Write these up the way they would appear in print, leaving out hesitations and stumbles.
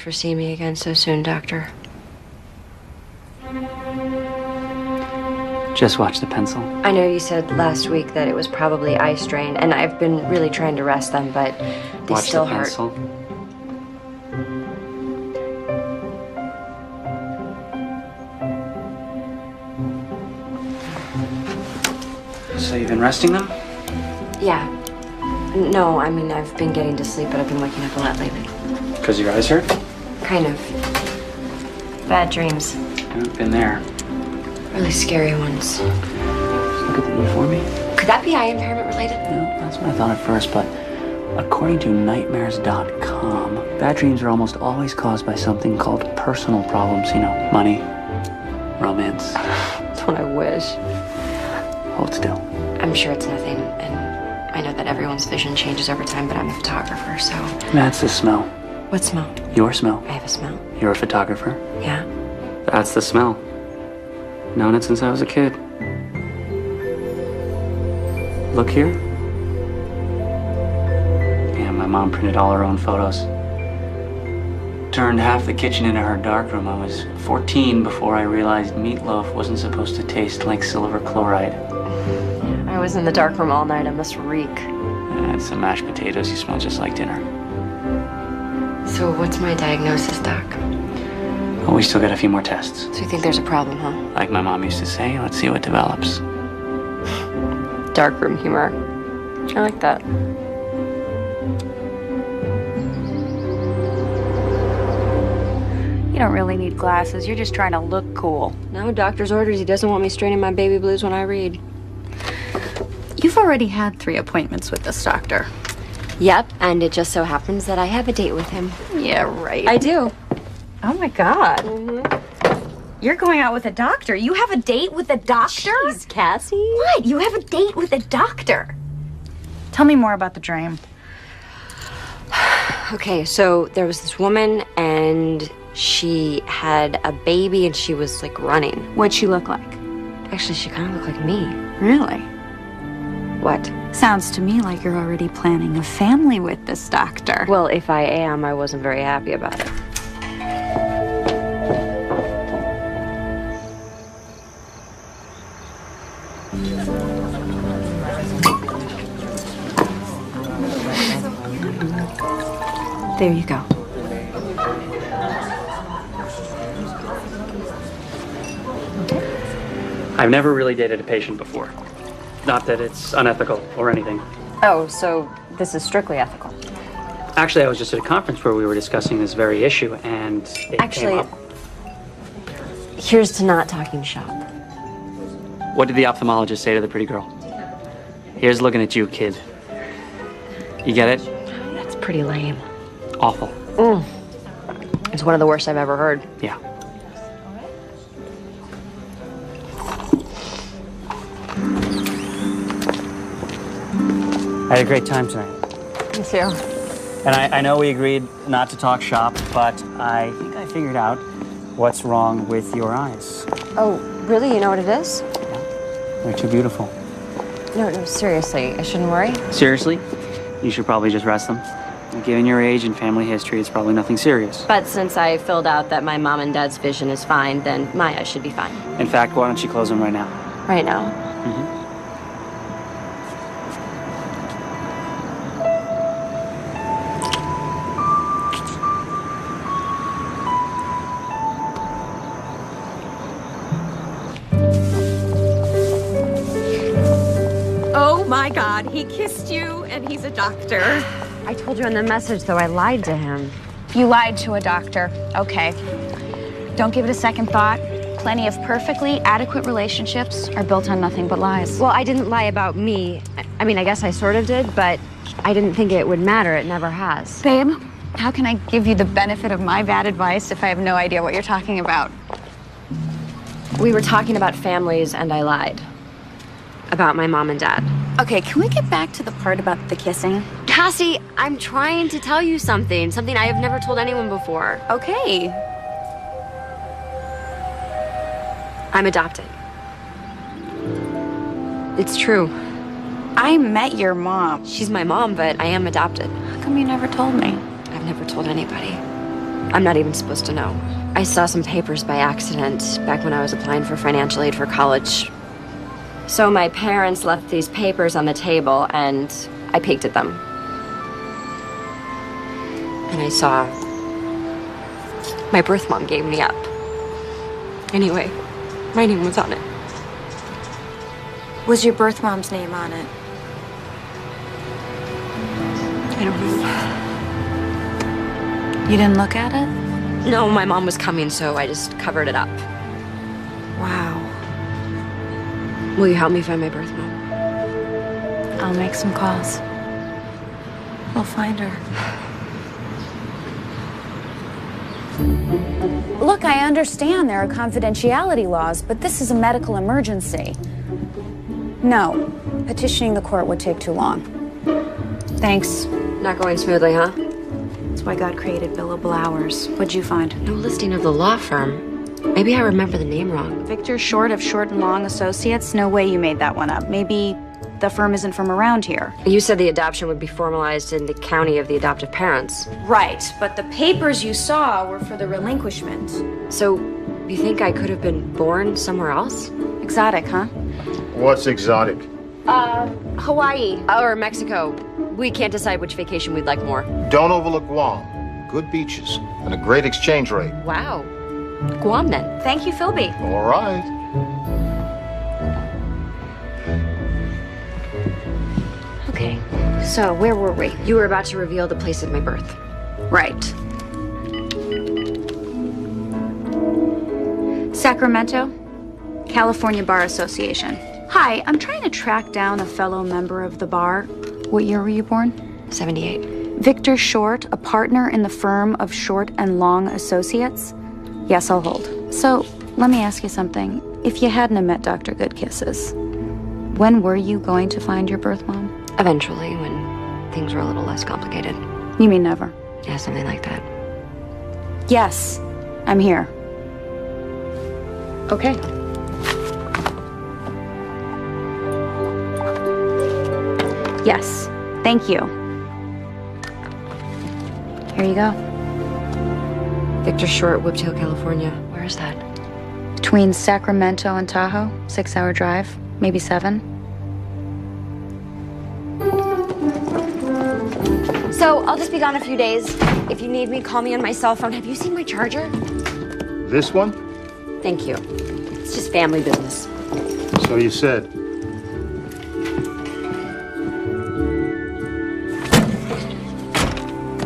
for seeing me again so soon, Doctor. Just watch the pencil. I know you said last week that it was probably eye strain, and I've been really trying to rest them, but they Watch still the hurt. pencil. So you've been resting them? Yeah. No, I mean, I've been getting to sleep, but I've been waking up a lot lately. Because your eyes hurt? Kind of. Bad dreams. I've been there. Really scary ones. Look at the E for me. Could that be eye impairment related? No, that's what I thought at first, but according to nightmares.com, bad dreams are almost always caused by something called personal problems. You know, money, romance. Don't I wish? Hold still. I'm sure it's nothing, and I know that everyone's vision changes over time, but I'm a photographer, so... That's the smell. What smell? Your smell. I have a smell. You're a photographer. Yeah? That's the smell. Known it since I was a kid. Look here. Yeah, my mom printed all her own photos. Turned half the kitchen into her darkroom. I was 14 before I realized meatloaf wasn't supposed to taste like silver chloride. I was in the dark room all night. I must reek. I had some mashed potatoes. You smell just like dinner. So what's my diagnosis, Doc? Well, we still got a few more tests. So you think there's a problem, huh? Like my mom used to say, let's see what develops. Dark room humor. I like that. You don't really need glasses. You're just trying to look cool. No, doctor's orders. He doesn't want me straining my baby blues when I read. You've already had 3 appointments with this doctor. Yep, and it just so happens that I have a date with him. Yeah, right. I do. Oh my God. You're going out with a doctor. You have a date with a doctor? Jeez, Cassie. What? You have a date with a doctor? Tell me more about the dream. Okay, so there was this woman, and she had a baby, and she was, like, running. What'd she look like? Actually, she kind of looked like me. Really? What? Sounds to me like you're already planning a family with this doctor. Well, if I am, I wasn't very happy about it. There you go. I've never really dated a patient before. Not that it's unethical or anything. Oh, so this is strictly ethical. Actually, I was just at a conference where we were discussing this very issue, and it came up. Here's to not talking shop. What did the ophthalmologist say to the pretty girl? Here's looking at you, kid. You get it? That's pretty lame. Awful. It's one of the worst I've ever heard. Yeah. I had a great time tonight. Me too. And I know we agreed not to talk shop, but I think I figured out what's wrong with your eyes. Oh, really? You know what it is? Yeah. They're too beautiful. No, seriously. I shouldn't worry? Seriously? You should probably just rest them. Given your age and family history, it's probably nothing serious. But since I filled out that my mom and dad's vision is fine, then my eyes should be fine. In fact, why don't you close them right now? Right now? Oh my God, he kissed you and he's a doctor. I told you in the message, though, I lied to him. You lied to a doctor. Okay. Don't give it a second thought. Plenty of perfectly adequate relationships are built on nothing but lies. Well, I didn't lie about me. I mean, I guess I sort of did, but I didn't think it would matter. It never has. Babe, how can I give you the benefit of my bad advice if I have no idea what you're talking about? We were talking about families, and I lied. About my mom and dad. Okay, can we get back to the part about the kissing? Cassie, I'm trying to tell you something. Something I have never told anyone before. Okay. I'm adopted. It's true. I met your mom. She's my mom, but I am adopted. How come you never told me? I've never told anybody. I'm not even supposed to know. I saw some papers by accident back when I was applying for financial aid for college. So my parents left these papers on the table, and I peeked at them. And I saw my birth mom gave me up. Anyway, my name was on it. Was your birth mom's name on it? I don't know. You didn't look at it? No, my mom was coming, so I just covered it up. Wow. Will you help me find my birth mom? I'll make some calls. We'll find her. Look, I understand there are confidentiality laws, but this is a medical emergency. No, petitioning the court would take too long. Thanks. Not going smoothly, huh? That's why God created billable hours. What'd you find? No listing of the law firm. Maybe I remember the name wrong. Victor Short of Short and Long Associates? No way you made that one up. Maybe the firm isn't from around here. You said the adoption would be formalized in the county of the adoptive parents. Right, but the papers you saw were for the relinquishment. So, you think I could have been born somewhere else? Exotic, huh? What's exotic? Hawaii. Or Mexico. We can't decide which vacation we'd like more. Don't overlook Guam. Good beaches and a great exchange rate. Wow. Guam, then. Thank you, Philby. All right. Okay, so where were we? You were about to reveal the place of my birth. Right. Sacramento, California Bar Association. Hi, I'm trying to track down a fellow member of the bar. What year were you born? 78. Victor Short, a partner in the firm of Short and Long Associates? Yes, I'll hold. So, let me ask you something. If you hadn't have met Dr. Good Kisses, when were you going to find your birth mom? Eventually, when things were a little less complicated. You mean never? Yeah, something like that. Yes, I'm here. Okay. Yes, thank you. Here you go. Victor Short, Whiptail, California. Where is that? Between Sacramento and Tahoe, 6-hour drive, maybe 7. So, I'll just be gone a few days. If you need me, call me on my cell phone. Have you seen my charger? This one? Thank you. It's just family business. So you said.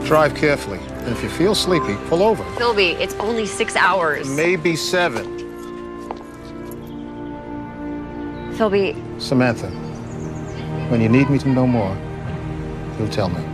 Drive carefully. And if you feel sleepy, pull over. Philby, it's only 6 hours. Maybe 7. Philby, Samantha, when you need me to know more, you'll tell me.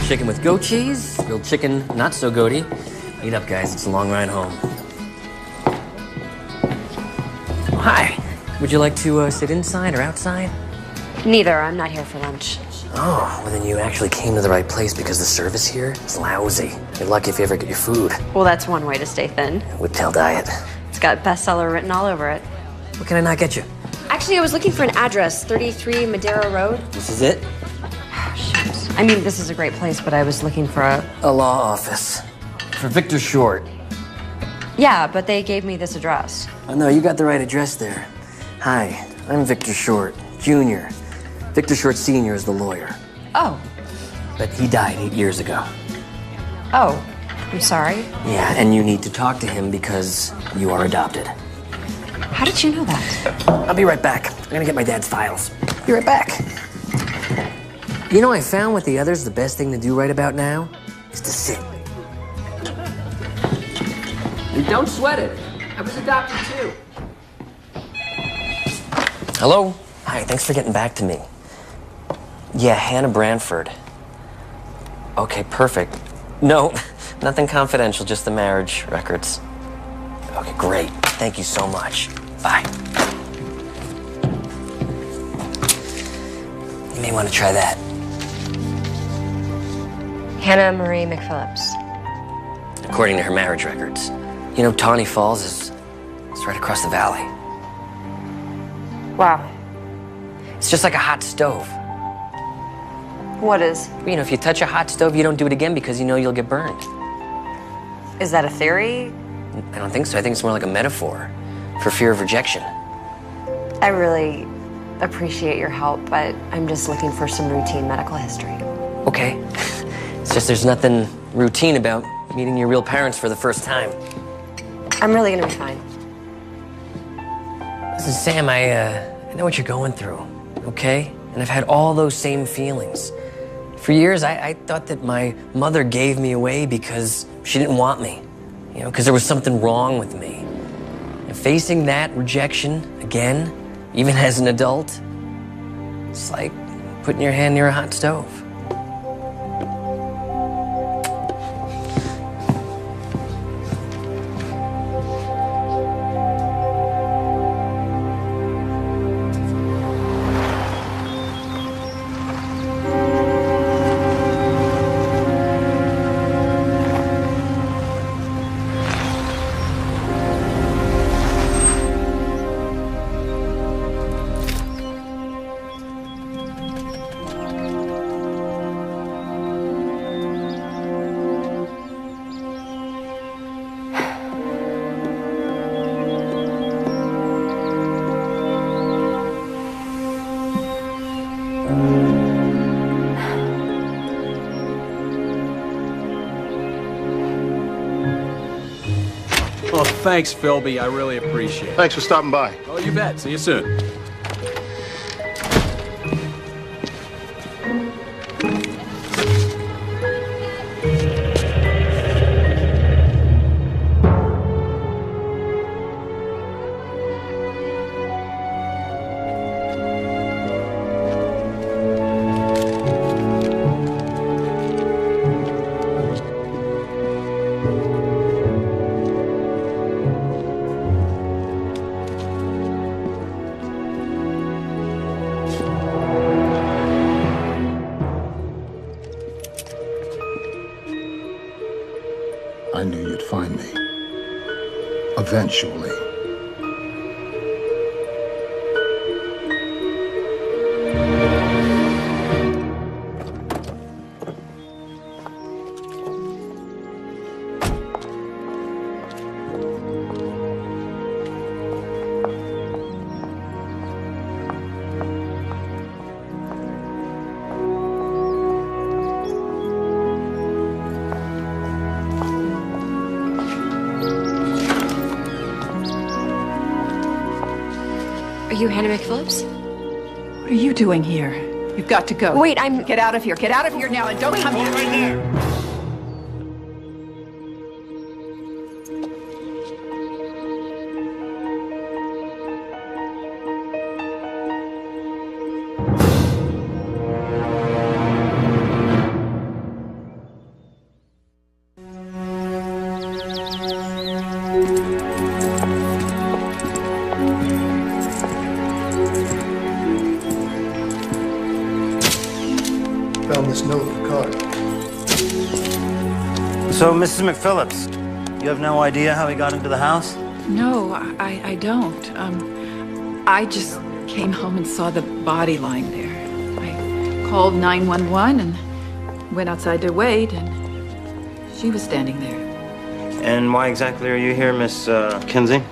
Chicken with goat cheese, grilled chicken, not so goaty. Eat up, guys, it's a long ride home. Oh, hi. Would you like to sit inside or outside? neither. I'm not here for lunch. Oh, well then you actually came to the right place because the service here is lousy. You're lucky if you ever get your food. Well, that's one way to stay thin. Whiptail diet. It's got bestseller written all over it. What can I not get you? Actually, I was looking for an address, 33 Madera Road. This is it? Shoot. I mean, this is a great place, but I was looking for A law office. For Victor Short. Yeah, but they gave me this address. Oh, no, you got the right address there. Hi, I'm Victor Short, Jr. Victor Short Sr. is the lawyer. Oh. But he died 8 years ago. Oh, I'm sorry. Yeah, and you need to talk to him because you are adopted. How did you know that? I'll be right back. I'm gonna get my dad's files. Be right back. You know, I found with the others, the best thing to do right about now is to sit. And don't sweat it. I was adopted too. Hello? Hi, thanks for getting back to me. Yeah, Hannah Branford. Okay, perfect. No, nothing confidential, just the marriage records. Okay, great. Thank you so much. Bye. You may want to try that. Hannah Marie McPhillips. According to her marriage records. You know, Tawny Falls is right across the valley. Wow. It's just like a hot stove. What is? You know, if you touch a hot stove, you don't do it again because you know you'll get burned. Is that a theory? I don't think so. I think it's more like a metaphor for fear of rejection. I really appreciate your help, but I'm just looking for some routine medical history. Okay. It's just there's nothing routine about meeting your real parents for the first time. I'm really gonna be fine. Listen, Sam, I know what you're going through, okay? And I've had all those same feelings. For years, I thought that my mother gave me away because she didn't want me. You know, because there was something wrong with me. And facing that rejection again, even as an adult, it's like putting your hand near a hot stove. Well, thanks, Philby. I really appreciate it. Thanks for stopping by. Oh, you bet. See you soon. I knew you'd find me. Eventually. Are you Hannah McPhillips? What are you doing here? You've got to go. Wait, I'm... Get out of here. Get out of here now and don't come here. Right there. Found this note in the car. So, Mrs. McPhillips, you have no idea how he got into the house? No, I don't. I just came home and saw the body lying there. I called 911 and went outside to wait, and she was standing there. And why exactly are you here, Miss Kinsey?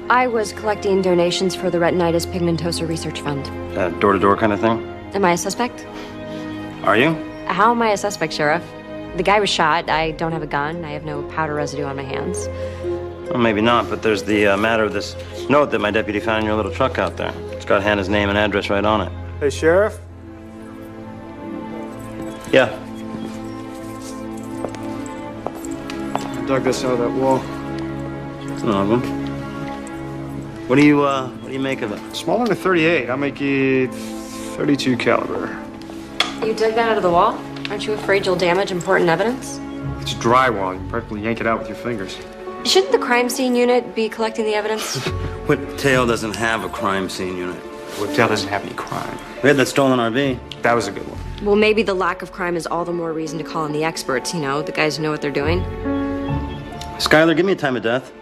I was collecting donations for the Retinitis Pigmentosa Research Fund. Door-to-door kind of thing? Am I a suspect? Are you? How am I a suspect, Sheriff? The guy was shot. I don't have a gun. I have no powder residue on my hands. Well, maybe not, but there's the matter of this note that my deputy found in your little truck out there. It's got Hannah's name and address right on it. Hey, Sheriff? Yeah. I dug this out of that wall. It's an odd one. What do you make of it? Smaller than a 38. I'll make it 32 caliber. You dug that out of the wall? Aren't you afraid you'll damage important evidence? It's drywall. You can practically yank it out with your fingers. Shouldn't the crime scene unit be collecting the evidence? Whiptail doesn't have a crime scene unit. Whiptail doesn't have any crime. We had that stolen RV. That was a good one. Well, maybe the lack of crime is all the more reason to call in the experts, you know, the guys who know what they're doing. Skylar, give me a time of death.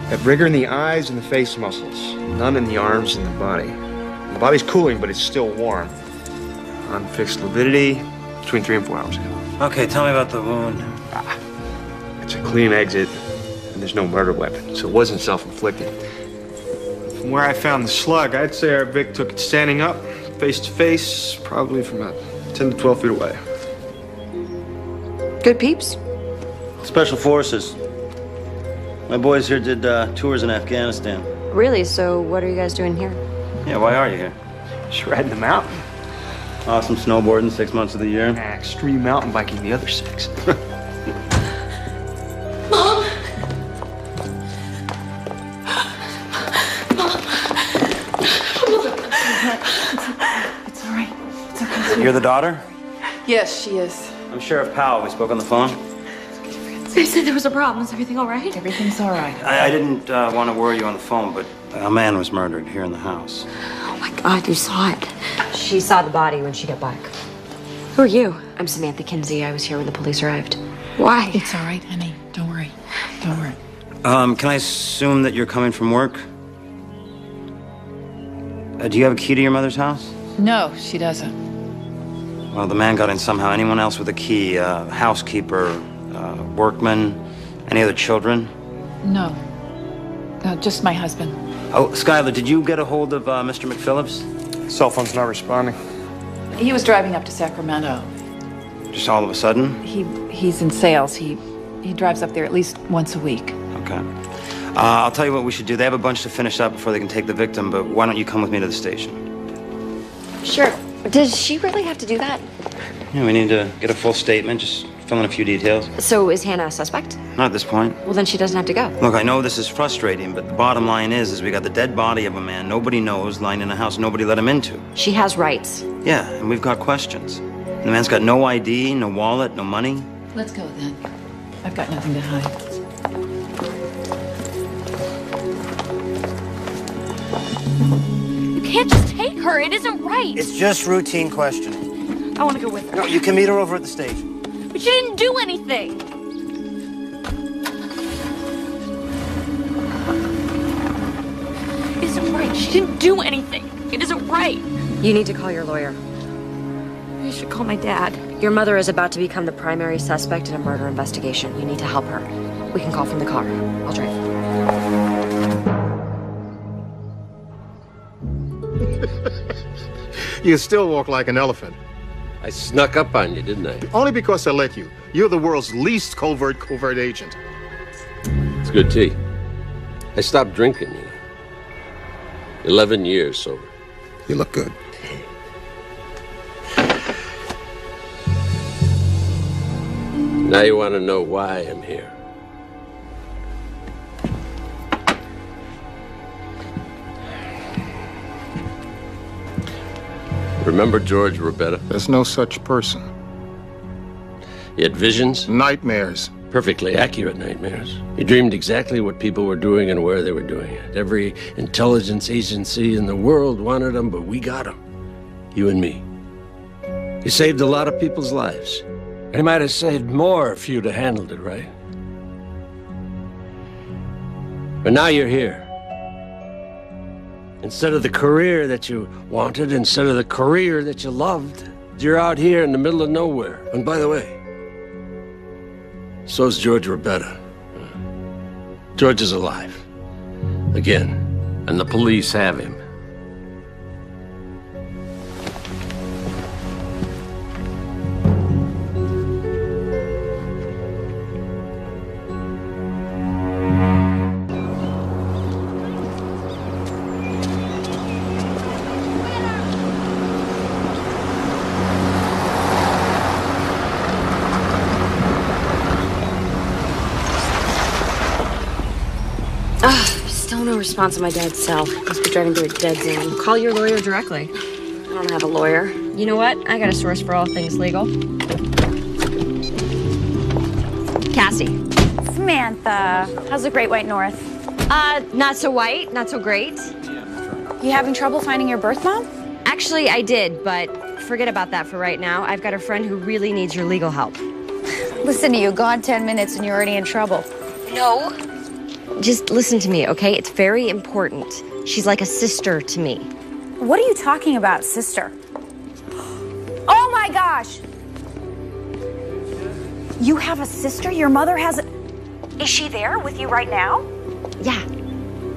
Have rigor in the eyes and the face muscles. None in the arms and the body. The body's cooling, but it's still warm. Unfixed lividity between 3 and 4 hours ago. Okay, tell me about the wound. It's a clean exit, and there's no murder weapon, so it wasn't self-inflicted. From where I found the slug, I'd say our Vic took it standing up, face to face, probably from about 10 to 12 feet away. Good peeps. Special Forces. My boys here did tours in Afghanistan. Really? So what are you guys doing here? Yeah, why are you here? Shredding the mountain. Awesome snowboarding 6 months of the year. Extreme mountain biking the other 6. Mom! It's all right. It's okay. You're the daughter? Yes, she is. I'm Sheriff Powell. We spoke on the phone. They said there was a problem. Is everything all right? Everything's all right. I didn't want to worry you on the phone, but a man was murdered here in the house. Oh my God, you saw it. She saw the body when she got back. Who are you? I'm Samantha Kinsey. I was here when the police arrived. Why? It's all right, honey. Don't worry. Don't worry. Can I assume that you're coming from work? Do you have a key to your mother's house? No, she doesn't. Well, the man got in somehow. Anyone else with a key? Housekeeper, workman, any other children? No. No, just my husband. Oh, Skylar, did you get a hold of Mr. McPhillips? Cell phone's not responding. He was driving up to Sacramento. Just all of a sudden? He's in sales. He drives up there at least once a week. Okay. I'll tell you what we should do. They have a bunch to finish up before they can take the victim, but why don't you come with me to the station? Sure. Does she really have to do that? Yeah, we need to get a full statement, just fill in a few details. So is Hannah a suspect? Not at this point. Well, then she doesn't have to go. Look, I know this is frustrating, but the bottom line is we got the dead body of a man nobody knows lying in a house nobody let him into. She has rights. Yeah, and we've got questions. And the man's got no ID, no wallet, no money. Let's go then. I've got nothing to hide. You can't just take her. It isn't right. It's just routine questioning. I want to go with her. No, you can meet her over at the station. But she didn't do anything. It isn't right. She didn't do anything. It isn't right. You need to call your lawyer. I should call my dad. Your mother is about to become the primary suspect in a murder investigation. You need to help her. We can call from the car. I'll drive. You still walk like an elephant. I snuck up on you, didn't I? Only because I let you. You're the world's least covert agent. It's good tea. I stopped drinking, you know. 11 years sober. You look good. Now you want to know why I'm here. Remember George Robetta? There's no such person. He had visions? Nightmares. Perfectly accurate nightmares. He dreamed exactly what people were doing and where they were doing it. Every intelligence agency in the world wanted him, but we got him. You and me. He saved a lot of people's lives. He might have saved more if you'd have handled it right. But now you're here. Instead of the career that you wanted, instead of the career that you loved, you're out here in the middle of nowhere. And by the way, so's George Rabetta. George is alive. Again. And the police have him. Still no response on my dad's cell. Must be driving through a dead zone. Call your lawyer directly. I don't have a lawyer. You know what? I got a source for all things legal. Cassie. Samantha, how's the Great White North? Not so white, not so great. You having trouble finding your birth mom? Actually, I did, but forget about that for right now. I've got a friend who really needs your legal help. Listen to you, gone 10 minutes and you're already in trouble. No. Just listen to me, okay? It's very important. She's like a sister to me. What are you talking about, sister? Oh my gosh! You have a sister? Your mother has a... Is she there with you right now? Yeah.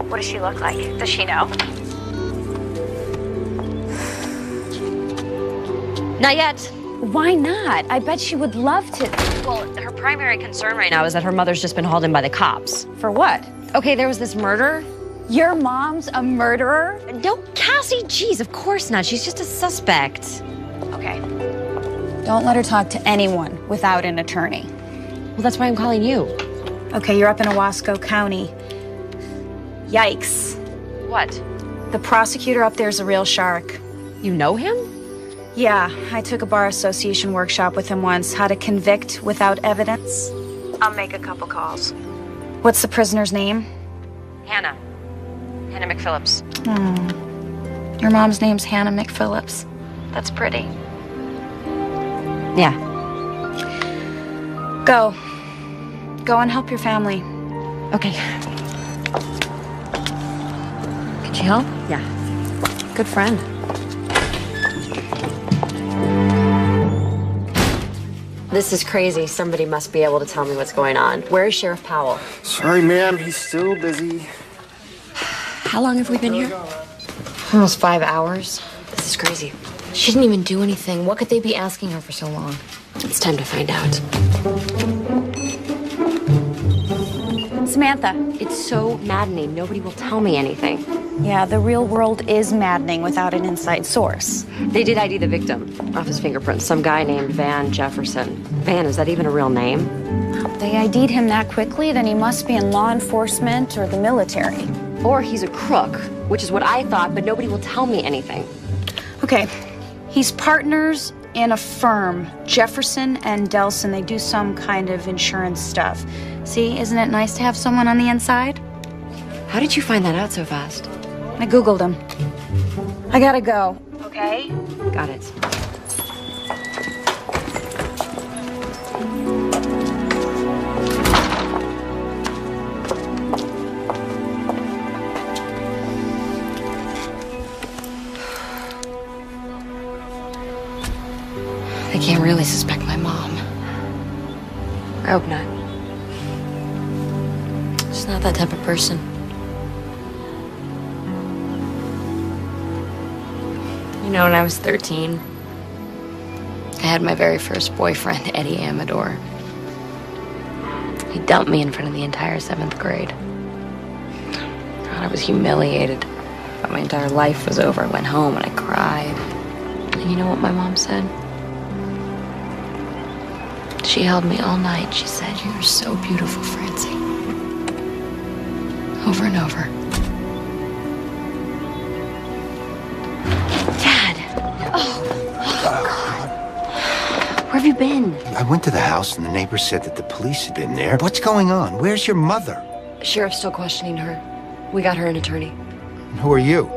What does she look like? Does she know? Not yet. Why not? I bet she would love to. Well, her primary concern right now is that her mother's just been hauled in by the cops. For what? Okay, there was this murder. Your mom's a murderer? No, Cassie, geez, of course not. She's just a suspect. Okay. Don't let her talk to anyone without an attorney. Well, that's why I'm calling you. Okay, you're up in Owasco County. Yikes. What? The prosecutor up there's a real shark. You know him? Yeah, I took a bar association workshop with him once, how to convict without evidence. I'll make a couple calls. What's the prisoner's name? Hannah. Hannah McPhillips. Your mom's name's Hannah McPhillips. That's pretty. Yeah. Go. Go and help your family. Okay. Could you help? Yeah. Good friend. This is crazy. Somebody must be able to tell me what's going on. Where is Sheriff Powell? Sorry, ma'am. He's still busy. How long have we been here? Almost 5 hours. This is crazy. She didn't even do anything. What could they be asking her for so long? It's time to find out. Samantha. It's so maddening. Nobody will tell me anything. Yeah, the real world is maddening without an inside source. They did ID the victim off his fingerprints. Some guy named Van Jefferson. Van, is that even a real name? They ID'd him that quickly, then he must be in law enforcement or the military. Or he's a crook, which is what I thought, but nobody will tell me anything. Okay, he's partners in a firm, Jefferson and Delson. They do some kind of insurance stuff. See, isn't it nice to have someone on the inside? How did you find that out so fast? I Googled him. I gotta go. Okay? Got it. They can't really suspect my mom. I hope not. She's not that type of person. You know, when I was 13, I had my very first boyfriend, Eddie Amador. He dumped me in front of the entire 7th grade. God, I was humiliated. But my entire life was over. I went home and I cried. And you know what my mom said? She held me all night. She said, "You're so beautiful, Francie." Over and over. Dad! Oh, God. Where have you been? I went to the house and the neighbor said that the police had been there. What's going on? Where's your mother? Sheriff's still questioning her. We got her an attorney. And who are you?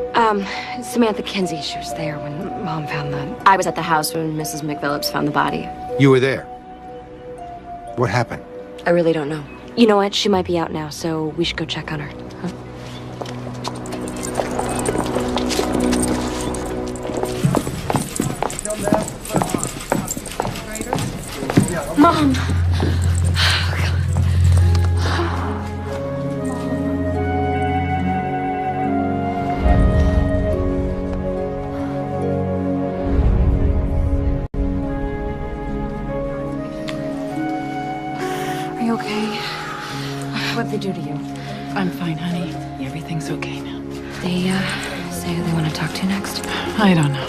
Samantha Kinsey. She was there when Mom found the... I was at the house when Mrs. McPhillips found the body. You were there. What happened? I really don't know. You know what? She might be out now, so we should go check on her. Huh? Mom! Are you okay? What'd they do to you? I'm fine, honey. Everything's okay now. They, say who they want to talk to next? I don't know.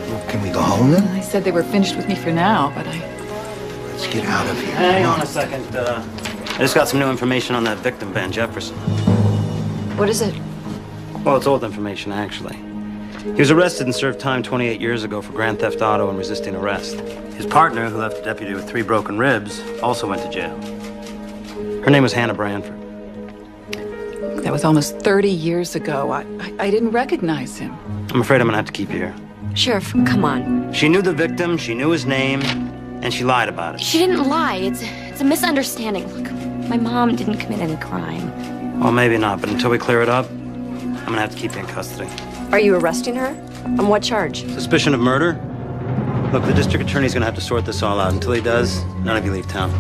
Well, can we go home then? They said they were finished with me for now, but Let's get out of here. Hang on a second. I just got some new information on that victim, Van Jefferson. What is it? Well, it's old information, actually. He was arrested and served time 28 years ago for grand theft auto and resisting arrest. His partner, who left the deputy with 3 broken ribs, also went to jail. Her name was Hannah Branford. that was almost 30 years ago. I didn't recognize him. I'm afraid I'm gonna have to keep you here. Sheriff, come on. She knew the victim, she knew his name, and she lied about it. She didn't lie. It's a misunderstanding. Look, my mom didn't commit any crime. Well, maybe not, but until we clear it up, I'm gonna have to keep you in custody. Are you arresting her? On what charge? Suspicion of murder? Look, the district attorney's gonna have to sort this all out. Until he does, none of you leave town.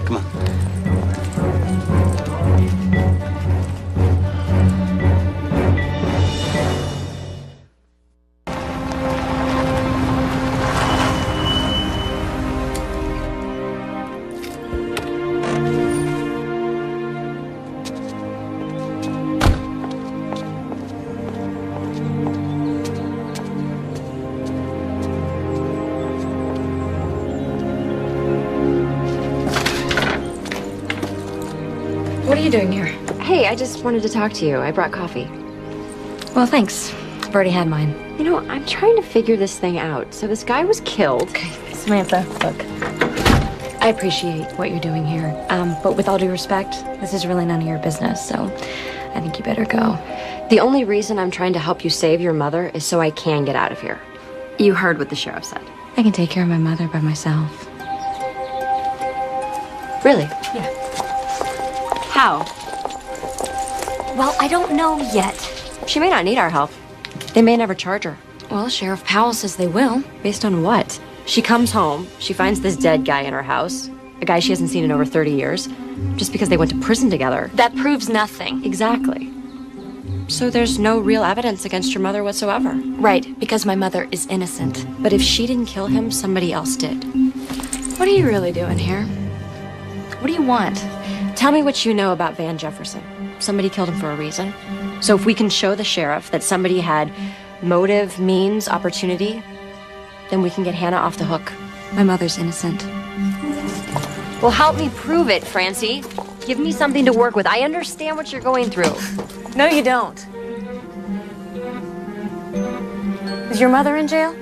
Come on. What are you doing here? Hey, I just wanted to talk to you. I brought coffee. Well, thanks. I've already had mine. You know, I'm trying to figure this thing out. So this guy was killed. Okay, Samantha, look. I appreciate what you're doing here. But with all due respect, this is really none of your business, so I think you better go. The only reason I'm trying to help you save your mother is so I can get out of here. You heard what the sheriff said. I can take care of my mother by myself. Really? Yeah. How? Well, I don't know yet. She may not need our help. They may never charge her. Well, Sheriff Powell says they will. Based on what? She comes home, she finds this dead guy in her house, a guy she hasn't seen in over 30 years, just because they went to prison together. That proves nothing. Exactly. So there's no real evidence against your mother whatsoever. Right, because my mother is innocent. But if she didn't kill him, somebody else did. What are you really doing here? What do you want? Tell me what you know about Van Jefferson. Somebody killed him for a reason. So if we can show the sheriff that somebody had motive, means, opportunity, then we can get Hannah off the hook. My mother's innocent. Well, help me prove it, Francie. Give me something to work with. I understand what you're going through. No, you don't. Is your mother in jail?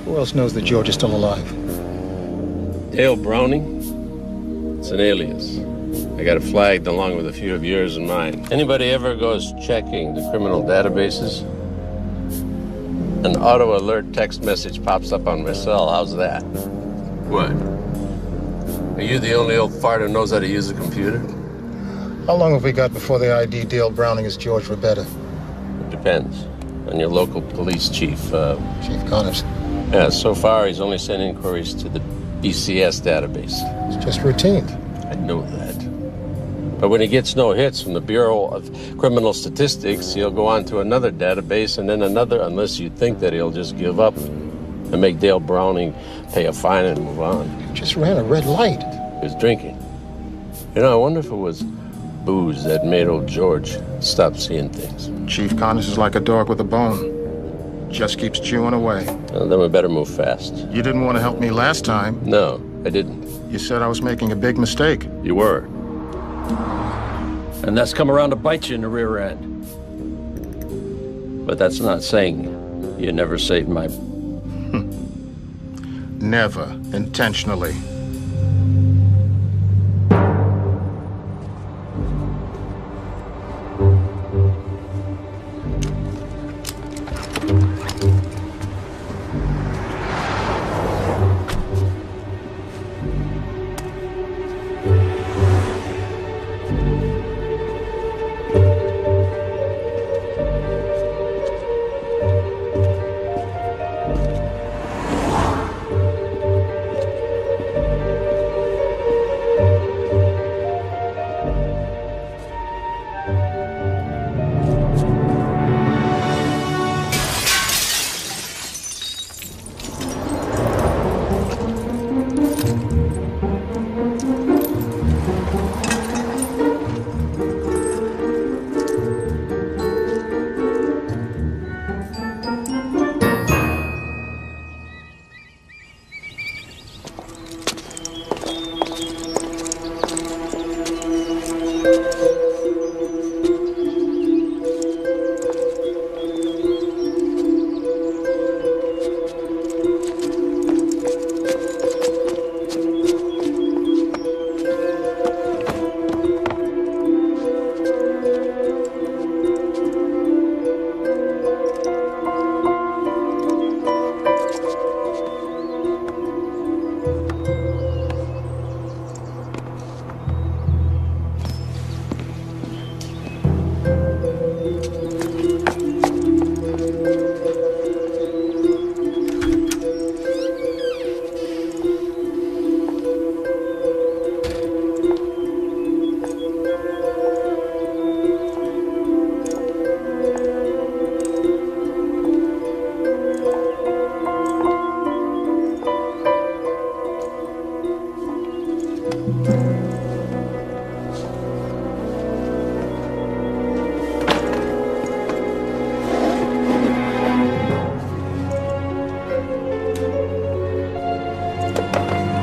Who else knows that George is still alive? Dale Browning? It's an alias. I got it flagged along with a few of yours and mine. Anybody ever goes checking the criminal databases? An auto alert text message pops up on my cell. How's that? What? Are you the only old fart who knows how to use a computer? How long have we got before they ID Dale Browning as George Robetta? It depends on your local police chief. Chief Connors. Yeah, so far he's only sent inquiries to the BCS database. It's just routine. I know that. But when he gets no hits from the Bureau of Criminal Statistics, he'll go on to another database and then another, unless you think that he'll just give up and make Dale Browning pay a fine and move on. You just ran a red light. He was drinking. You know, I wonder if it was booze that made old George stop seeing things. Chief Connors is like a dog with a bone. Just keeps chewing away. Well, then we better move fast. You didn't want to help me last time. No, I didn't. You said I was making a big mistake. You were. And that's come around to bite you in the rear end. But that's not saying you never saved my... never intentionally.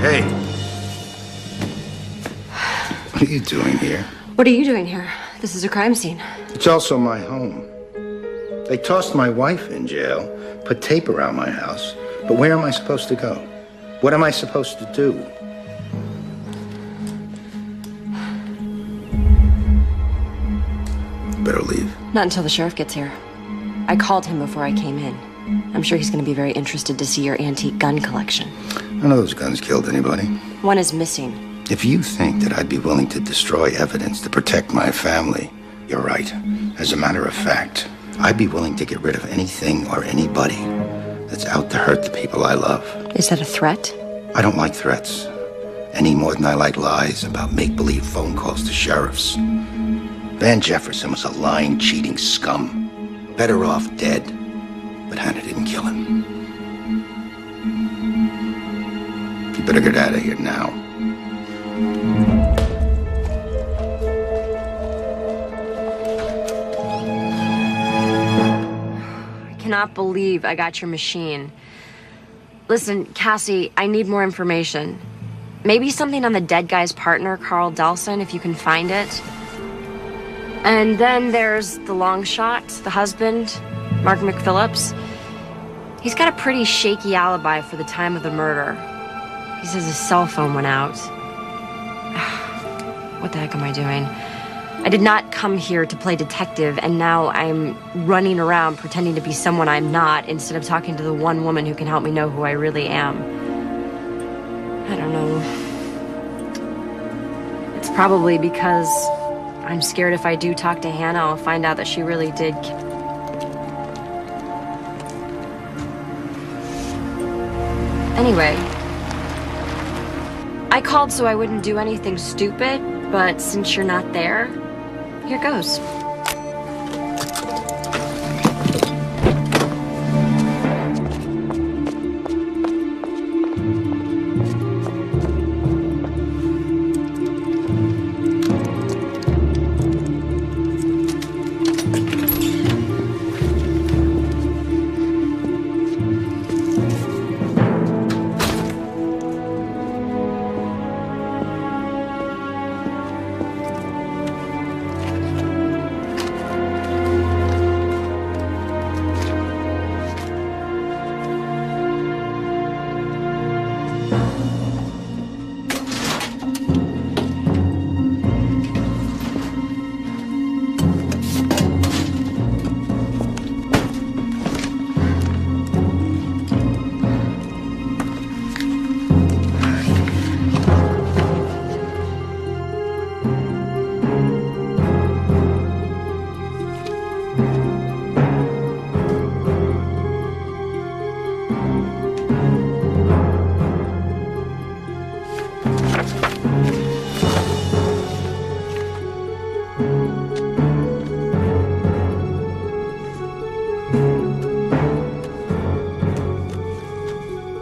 Hey. What are you doing here? What are you doing here? This is a crime scene. It's also my home. They tossed my wife in jail, put tape around my house. But where am I supposed to go? What am I supposed to do? Better leave. Not until the sheriff gets here. I called him before I came in. I'm sure he's going to be very interested to see your antique gun collection. None of those guns killed anybody. One is missing. If you think that I'd be willing to destroy evidence to protect my family, you're right. As a matter of fact, I'd be willing to get rid of anything or anybody that's out to hurt the people I love. Is that a threat? I don't like threats, any more than I like lies about make-believe phone calls to sheriffs. Van Jefferson was a lying, cheating scum. Better off dead, but Hannah didn't kill him. You better get out of here now. I cannot believe I got your machine. Listen, Cassie, I need more information. Maybe something on the dead guy's partner, Carl Delson, if you can find it. And then there's the long shot, the husband, Mark McPhillips. He's got a pretty shaky alibi for the time of the murder. He says his cell phone went out. What the heck am I doing? I did not come here to play detective, and now I'm running around pretending to be someone I'm not instead of talking to the one woman who can help me know who I really am. I don't know. It's probably because I'm scared if I do talk to Hannah, I'll find out that she really did. Anyway, I called so I wouldn't do anything stupid, but since you're not there, here goes.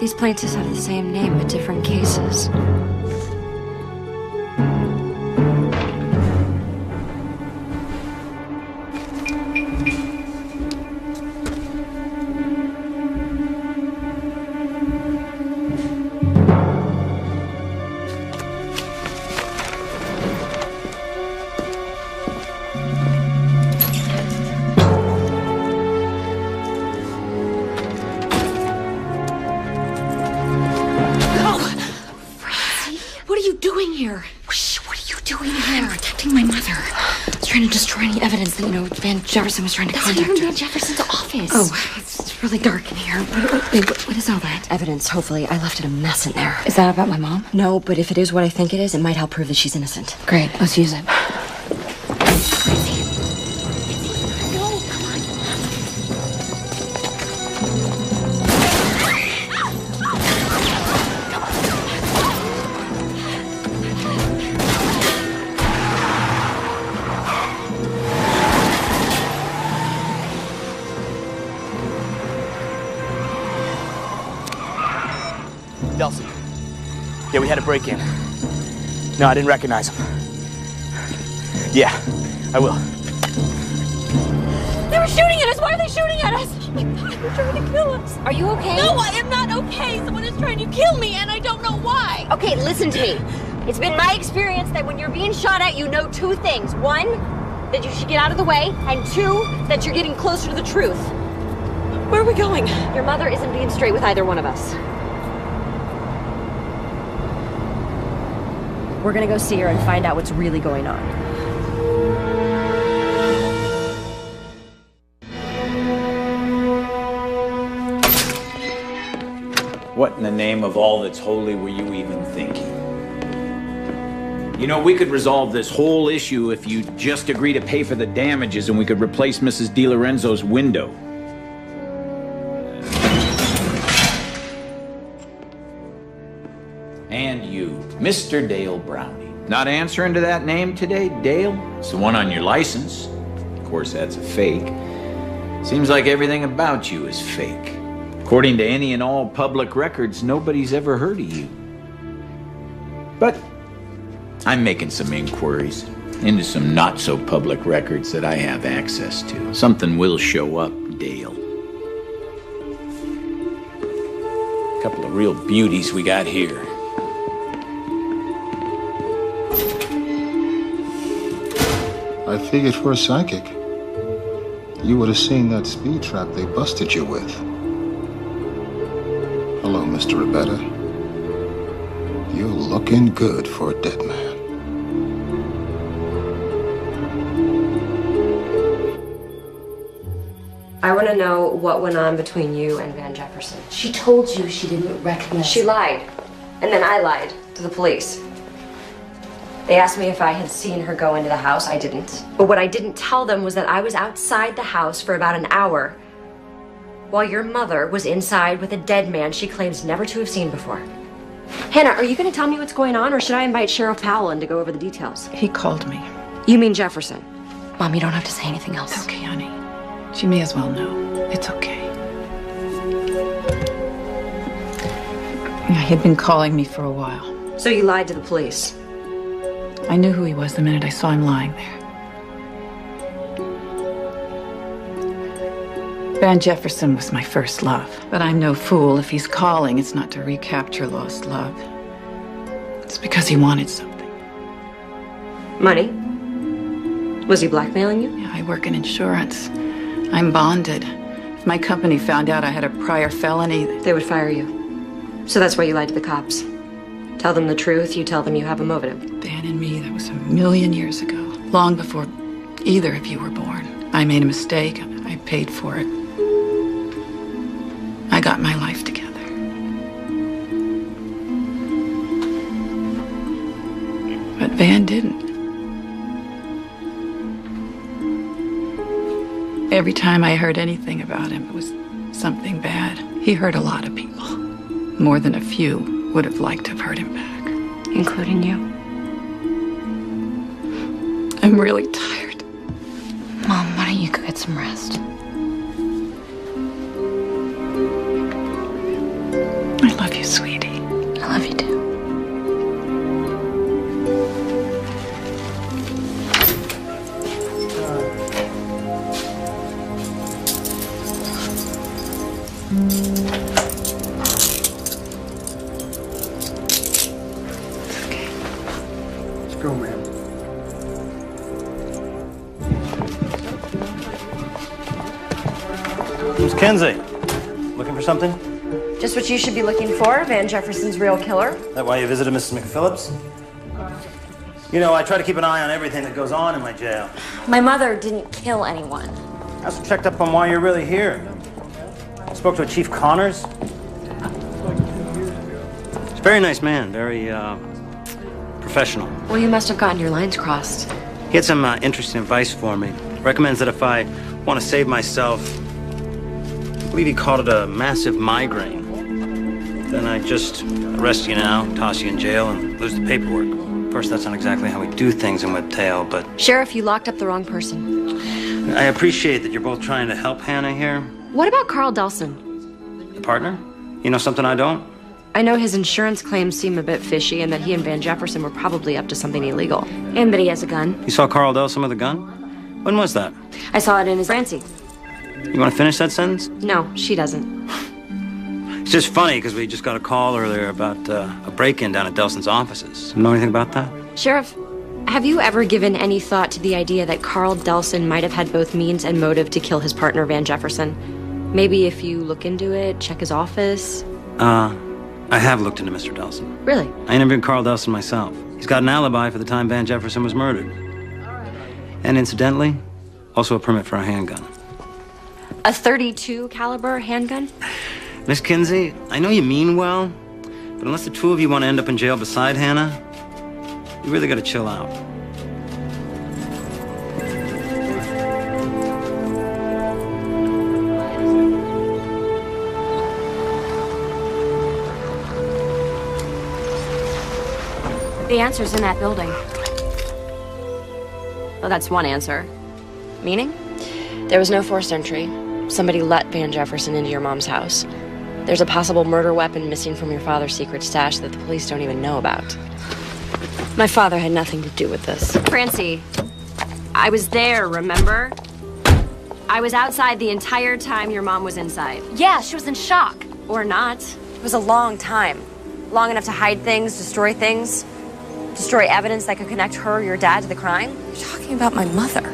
these plaintiffs have the same name, but different cases. Destroy any evidence that, Van Jefferson was trying to contact her. That's not even Van Jefferson's office. Oh, it's really dark in here. Wait, what is all that? Evidence, hopefully. I left it a mess in there. Is that about my mom? No, but if it is what I think it is, it might help prove that she's innocent. Great, let's use it. Delson. Yeah, we had a break-in. No, I didn't recognize him. Yeah, I will. They were shooting at us! Why are they shooting at us? They're trying to kill us. Are you okay? No, I am not okay. Someone is trying to kill me, and I don't know why. Okay, listen to me. It's been my experience that when you're being shot at, you know two things. One, that you should get out of the way, and two, that you're getting closer to the truth. Where are we going? Your mother isn't being straight with either one of us. We're gonna go see her and find out what's really going on. What in the name of all that's holy were you even thinking? We could resolve this whole issue if you just agree to pay for the damages and we could replace Mrs. DiLorenzo's window. And you, Mr. Dale Browning. Not answering to that name today, Dale? It's the one on your license. Of course, that's a fake. Seems like everything about you is fake. According to any and all public records, nobody's ever heard of you. But I'm making some inquiries into some not-so-public records that I have access to. Something will show up, Dale. A couple of real beauties we got here. I figured for a psychic, you would have seen that speed trap they busted you with. Hello, Mr. Rebetta. You're looking good for a dead man. I want to know what went on between you and Van Jefferson. She told you she didn't recognize. She lied. And then I lied to the police. They asked me if I had seen her go into the house. I didn't. But what I didn't tell them was that I was outside the house for about an hour while your mother was inside with a dead man she claims never to have seen before. Hannah, are you going to tell me what's going on, or should I invite Sheriff Powell in to go over the details? He called me. You mean Jefferson? Mom, you don't have to say anything else. It's okay, honey. She may as well know. It's okay. Yeah, he'd been calling me for a while. So you lied to the police? I knew who he was the minute I saw him lying there. Van Jefferson was my first love. But I'm no fool. If he's calling, it's not to recapture lost love. It's because he wanted something. Money? Was he blackmailing you? Yeah, I work in insurance. I'm bonded. If my company found out I had a prior felony, they would fire you. So that's why you lied to the cops. Tell them the truth, you tell them you have a motive. Van and me, that was 1,000,000 years ago. Long before either of you were born. I made a mistake. I paid for it. I got my life together. But Van didn't. Every time I heard anything about him, it was something bad. He hurt a lot of people. More than a few would have liked to have heard him back. Including you. I'm really tired. Mom, why don't you go get some rest? I love go, ma'am. Miss Kinsey, looking for something? Just what you should be looking for, Van Jefferson's real killer. That why you visited Mrs. McPhillips? You know, I try to keep an eye on everything that goes on in my jail. My mother didn't kill anyone. I also checked up on why you're really here. Spoke to a Chief Connors. He's a very nice man, very, professional. Well, you must have gotten your lines crossed. He had some interesting advice for me. Recommends that if I want to save myself, I believe he called it a massive migraine. Then I just arrest you now, toss you in jail, and lose the paperwork. Of course, that's not exactly how we do things in Whiptail, but... Sheriff, you locked up the wrong person. I appreciate that you're both trying to help Hannah here. What about Carl Delson? Your partner? You know something I don't? I know his insurance claims seem a bit fishy and that he and Van Jefferson were probably up to something illegal. And that he has a gun. You saw Carl Delson with a gun? When was that? I saw it in his Francie. You want to finish that sentence? No, she doesn't. It's just funny because we just got a call earlier about a break-in down at Delson's offices. Know anything about that? Sheriff, have you ever given any thought to the idea that Carl Delson might have had both means and motive to kill his partner, Van Jefferson? Maybe if you look into it, check his office? I have looked into Mr. Delson. Really? I interviewed Carl Delson myself. He's got an alibi for the time Van Jefferson was murdered. And incidentally, also a permit for a handgun. A .32 caliber handgun? Miss Kinsey, I know you mean well, but unless the two of you want to end up in jail beside Hannah, you really gotta chill out. The answer's in that building. Well, that's one answer. Meaning? There was no forced entry. Somebody let Van Jefferson into your mom's house. There's a possible murder weapon missing from your father's secret stash that the police don't even know about. My father had nothing to do with this. Francie, I was there, remember? I was outside the entire time your mom was inside. Yeah, she was in shock. Or not. It was a long time. Long enough to hide things, destroy things. Destroy evidence that could connect her or your dad to the crime. You're talking about my mother.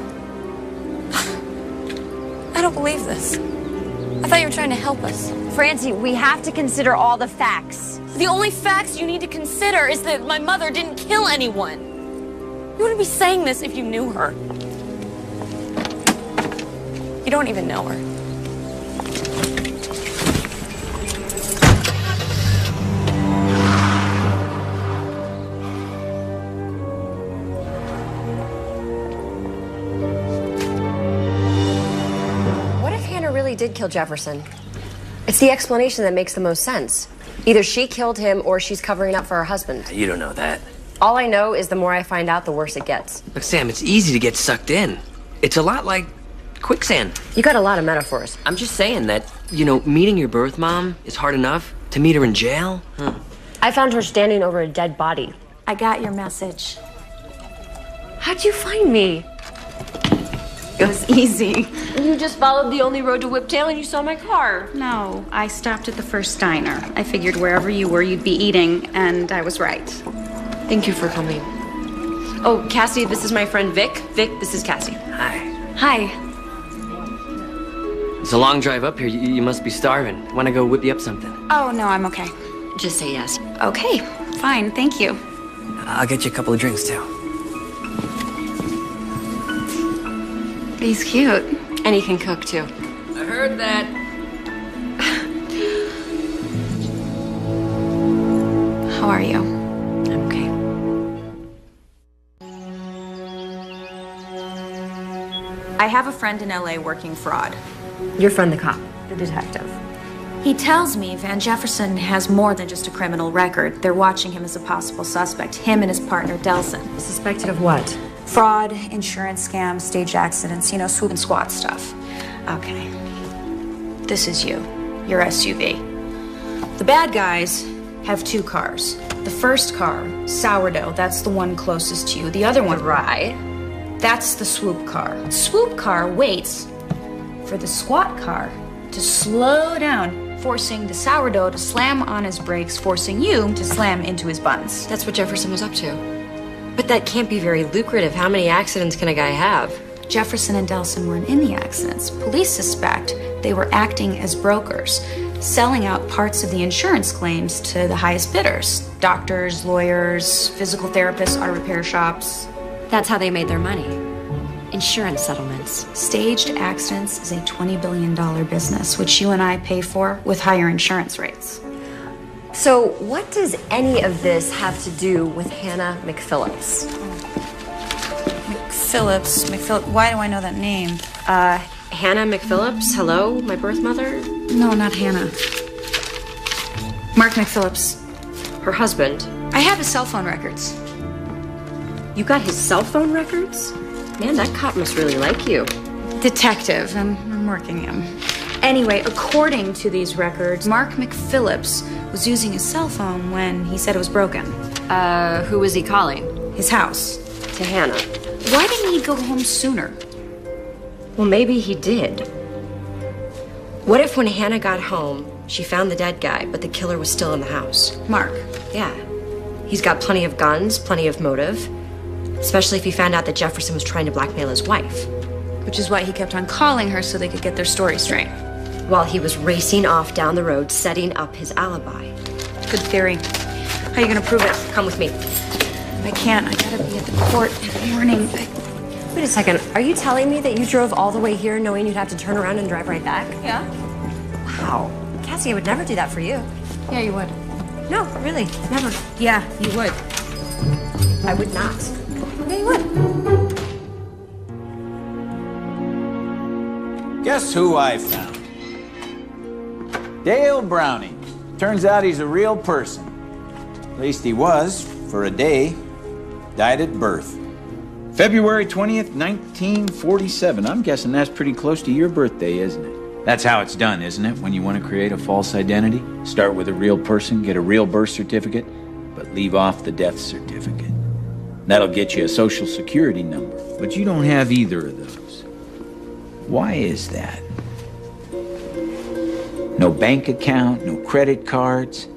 I don't believe this. I thought you were trying to help us. Francie, we have to consider all the facts. The only facts you need to consider is that my mother didn't kill anyone. You wouldn't be saying this if you knew her. You don't even know her. Did kill Jefferson. It's the explanation that makes the most sense. Either she killed him or she's covering up for her husband. You don't know that. All I know is the more I find out, the worse it gets. Look, Sam, it's easy to get sucked in. It's a lot like quicksand. You got a lot of metaphors. I'm just saying that, you know, meeting your birth mom is hard enough. To meet her in jail? I found her standing over a dead body. I got your message. How'd you find me? It was easy. You just followed the only road to Whiptail and you saw my car. No, I stopped at the first diner. I figured wherever you were, you'd be eating, and I was right. Thank you for coming. Oh, Cassie, this is my friend Vic. Vic, this is Cassie. Hi. Hi. It's a long drive up here. You must be starving. Want to go whip you up something? Oh, no, I'm okay. Just say yes. Okay, fine, thank you. I'll get you a couple of drinks, too. He's cute. And he can cook, too. I heard that. How are you? I'm okay. I have a friend in LA working fraud. Your friend, the cop, the detective. He tells me Van Jefferson has more than just a criminal record. They're watching him as a possible suspect, him and his partner, Delson. Suspected of what? Fraud, insurance scams, staged accidents, you know, swoop and squat stuff. Okay. This is you, your SUV. The bad guys have two cars. The first car, Sourdough, that's the one closest to you. The other one, Rye, that's the swoop car. Swoop car waits for the squat car to slow down, forcing the Sourdough to slam on his brakes, forcing you to slam into his buns. That's what Jefferson was up to. But that can't be very lucrative. How many accidents can a guy have? Jefferson and Delson weren't in the accidents. Police suspect they were acting as brokers, selling out parts of the insurance claims to the highest bidders. Doctors, lawyers, physical therapists, auto repair shops. That's how they made their money. Insurance settlements. Staged accidents is a $20 billion business, which you and I pay for with higher insurance rates. So what does any of this have to do with Hannah McPhillips? McPhillips, why do I know that name? Hannah McPhillips? Hello, my birth mother? No, not Hannah. Mark McPhillips. Her husband? I have his cell phone records. You got his cell phone records? Man, that cop must really like you. Detective, I'm working him. Anyway, according to these records, Mark McPhillips was using his cell phone when he said it was broken. Who was he calling? His house. To Hannah. Why didn't he go home sooner? Well, maybe he did. What if when Hannah got home, she found the dead guy, but the killer was still in the house? Mark. Yeah. He's got plenty of guns, plenty of motive. Especially if he found out that Jefferson was trying to blackmail his wife. Which is why he kept on calling her so they could get their story straight. While he was racing off down the road, setting up his alibi. Good theory. How are you gonna prove it? Come with me. I can't. I gotta be at the court in the morning. Wait a second. Are you telling me that you drove all the way here knowing you'd have to turn around and drive right back? Yeah. Wow. Cassie, I would never do that for you. Yeah, you would. No, really. Never. Yeah, you would. I would not. Yeah, you would. Guess who I found? Dale Browning. Turns out he's a real person. At least he was, for a day. Died at birth. February 20th, 1947. I'm guessing that's pretty close to your birthday, isn't it? That's how it's done, isn't it? When you want to create a false identity? Start with a real person, get a real birth certificate, but leave off the death certificate. That'll get you a social security number, but you don't have either of those. Why is that? No bank account, no credit cards.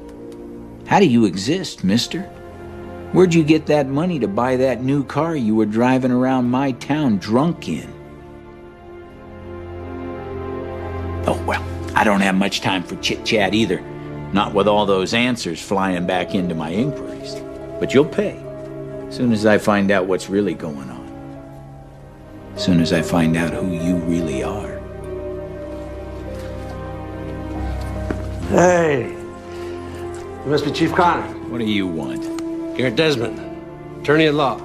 How do you exist, mister? Where'd you get that money to buy that new car you were driving around my town drunk in? Oh, well, I don't have much time for chit-chat either. Not with all those answers flying back into my inquiries. But you'll pay. As soon as I find out what's really going on. As soon as I find out who you really are. Hey. You must be Chief Connor. What do you want? Garrett Desmond, attorney at law.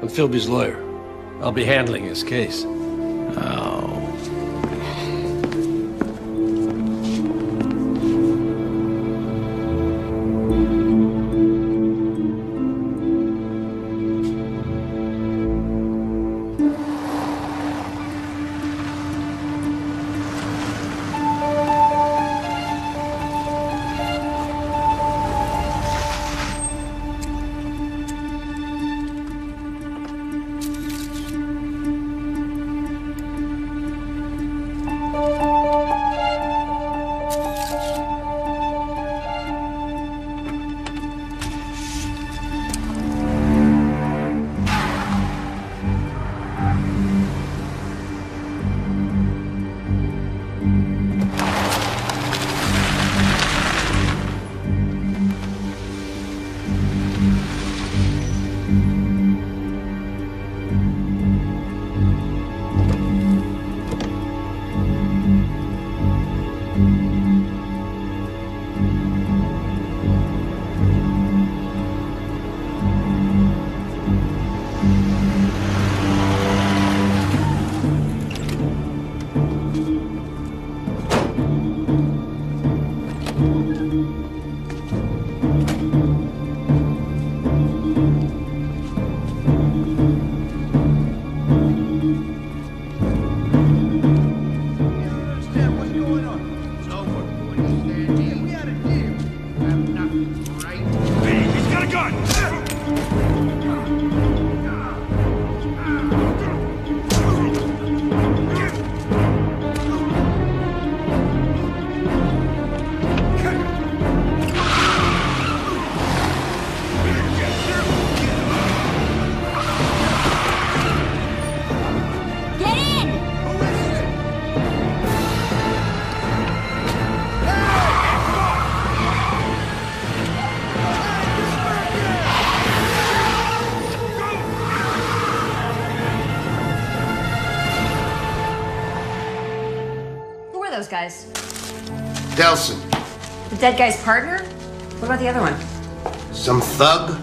I'm Philby's lawyer. I'll be handling his case. Oh. those guys? Delson. The dead guy's partner? What about the other one? Some thug?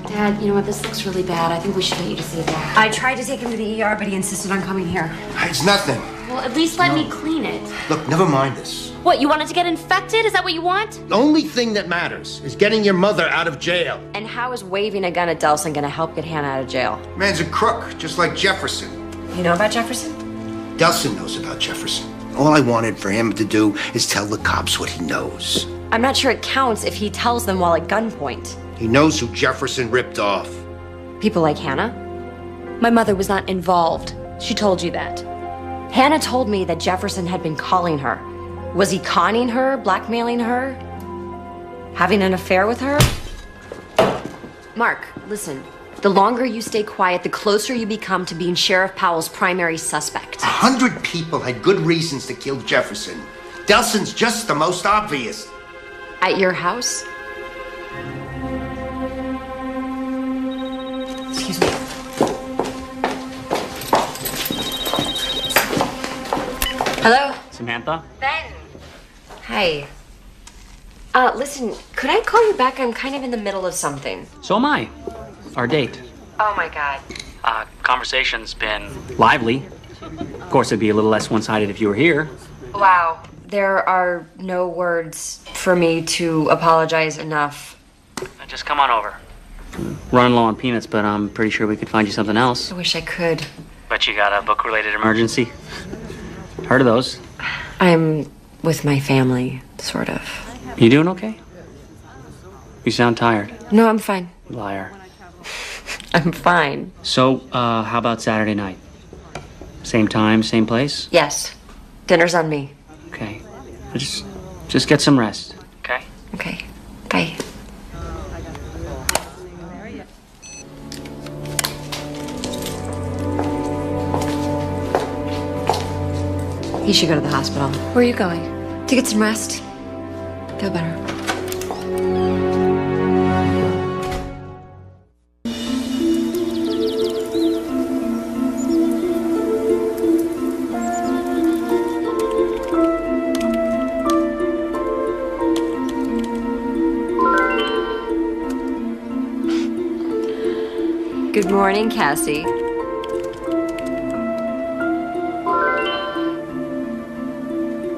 Dad, you know what? This looks really bad. I think we should get you to see a doctor. I tried to take him to the ER, but he insisted on coming here. It's nothing. Well, at least let me clean it. Look, never mind this. What, you wanted to get infected? Is that what you want? The only thing that matters is getting your mother out of jail. And how is waving a gun at Delson gonna help get Hannah out of jail? Man's a crook, just like Jefferson. You know about Jefferson? Delson knows about Jefferson. All I wanted for him to do is tell the cops what he knows. I'm not sure it counts if he tells them while at gunpoint. He knows who Jefferson ripped off. People like Hannah? My mother was not involved. She told you that. Hannah told me that Jefferson had been calling her. Was he conning her, blackmailing her? Having an affair with her? Mark, listen. The longer you stay quiet, the closer you become to being Sheriff Powell's primary suspect. 100 people had good reasons to kill Jefferson. Delson's just the most obvious. At your house? Excuse me. Hello? Samantha? Ben. Hi. Listen, could I call you back? I'm kind of in the middle of something. So am I. Our date. Oh my God. Conversation's been lively. Of course, it'd be a little less one-sided if you were here. Wow. There are no words for me to apologize enough. Just come on over. Running low on peanuts, but I'm pretty sure we could find you something else. I wish I could. But you got a book-related emergency? Heard of those? I'm with my family, sort of. You doing okay? You sound tired. No, I'm fine. Liar. I'm fine. So, how about Saturday night? Same time, same place? Yes. Dinner's on me. Okay. Just get some rest. Okay? Okay. Bye. You should go to the hospital. Where are you going? To get some rest. Feel better. Good morning, Cassie.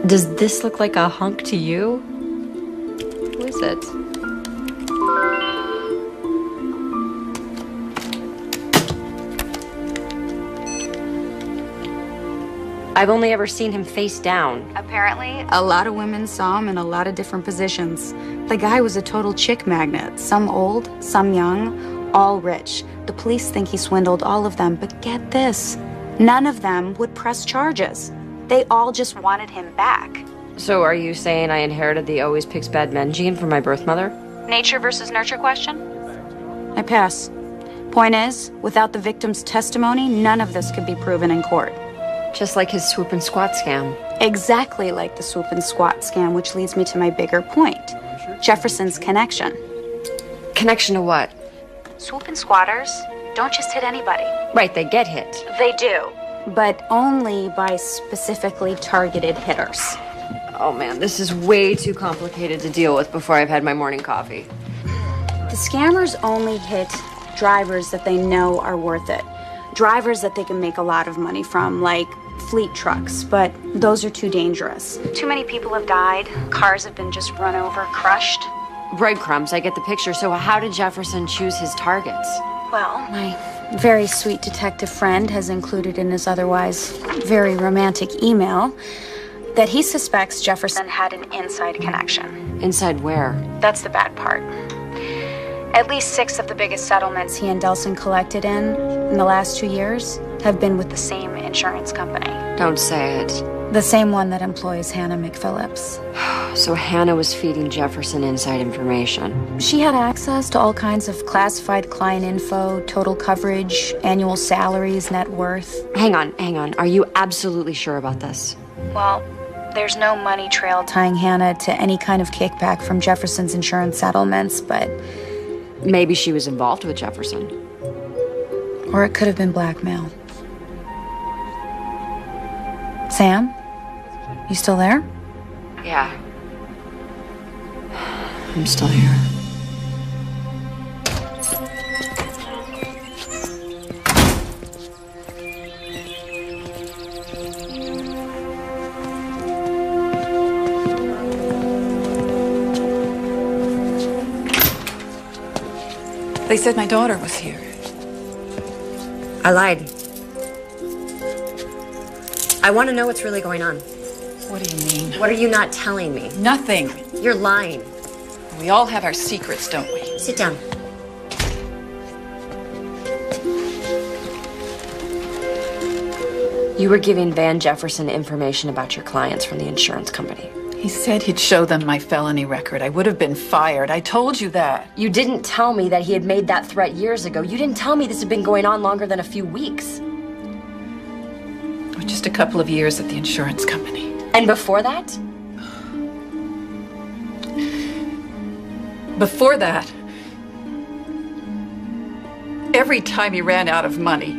Does this look like a hunk to you? Who is it? I've only ever seen him face down. Apparently, a lot of women saw him in a lot of different positions. The guy was a total chick magnet. Some old, some young, all rich. The police think he swindled all of them, but get this. None of them would press charges. They all just wanted him back. So are you saying I inherited the always picks bad men gene from my birth mother? Nature versus nurture question? I pass. Point is, without the victim's testimony, none of this could be proven in court. Just like his swoop and squat scam. Exactly like the swoop and squat scam, which leads me to my bigger point. Jefferson's connection. Connection to what? Swoop and squatters don't just hit anybody. Right, they get hit. They do, but only by specifically targeted hitters. Oh man, this is way too complicated to deal with before I've had my morning coffee. The scammers only hit drivers that they know are worth it. Drivers that they can make a lot of money from, like fleet trucks, but those are too dangerous. Too many people have died. Cars have been just run over, crushed. Breadcrumbs, I get the picture. So how did Jefferson choose his targets? Well, my very sweet detective friend has included in his otherwise very romantic email that he suspects Jefferson had an inside connection. Inside where? That's the bad part. At least 6 of the biggest settlements he and Delson collected in the last 2 years have been with the same insurance company. Don't say it. The same one that employs Hannah McPhillips. So Hannah was feeding Jefferson inside information. She had access to all kinds of classified client info, total coverage, annual salaries, net worth. Hang on. Are you absolutely sure about this? Well, there's no money trail tying Hannah to any kind of kickback from Jefferson's insurance settlements, but... Maybe she was involved with Jefferson. Or it could have been blackmail. Sam? You still there? Yeah. I'm still here. They said my daughter was here. I lied. I want to know what's really going on. What do you mean? What are you not telling me? Nothing. You're lying. We all have our secrets, don't we? Sit down. You were giving Van Jefferson information about your clients from the insurance company. He said he'd show them my felony record. I would have been fired. I told you that. You didn't tell me that he had made that threat years ago. You didn't tell me this had been going on longer than a few weeks. Just a couple of years at the insurance company. And before that? Before that, every time he ran out of money,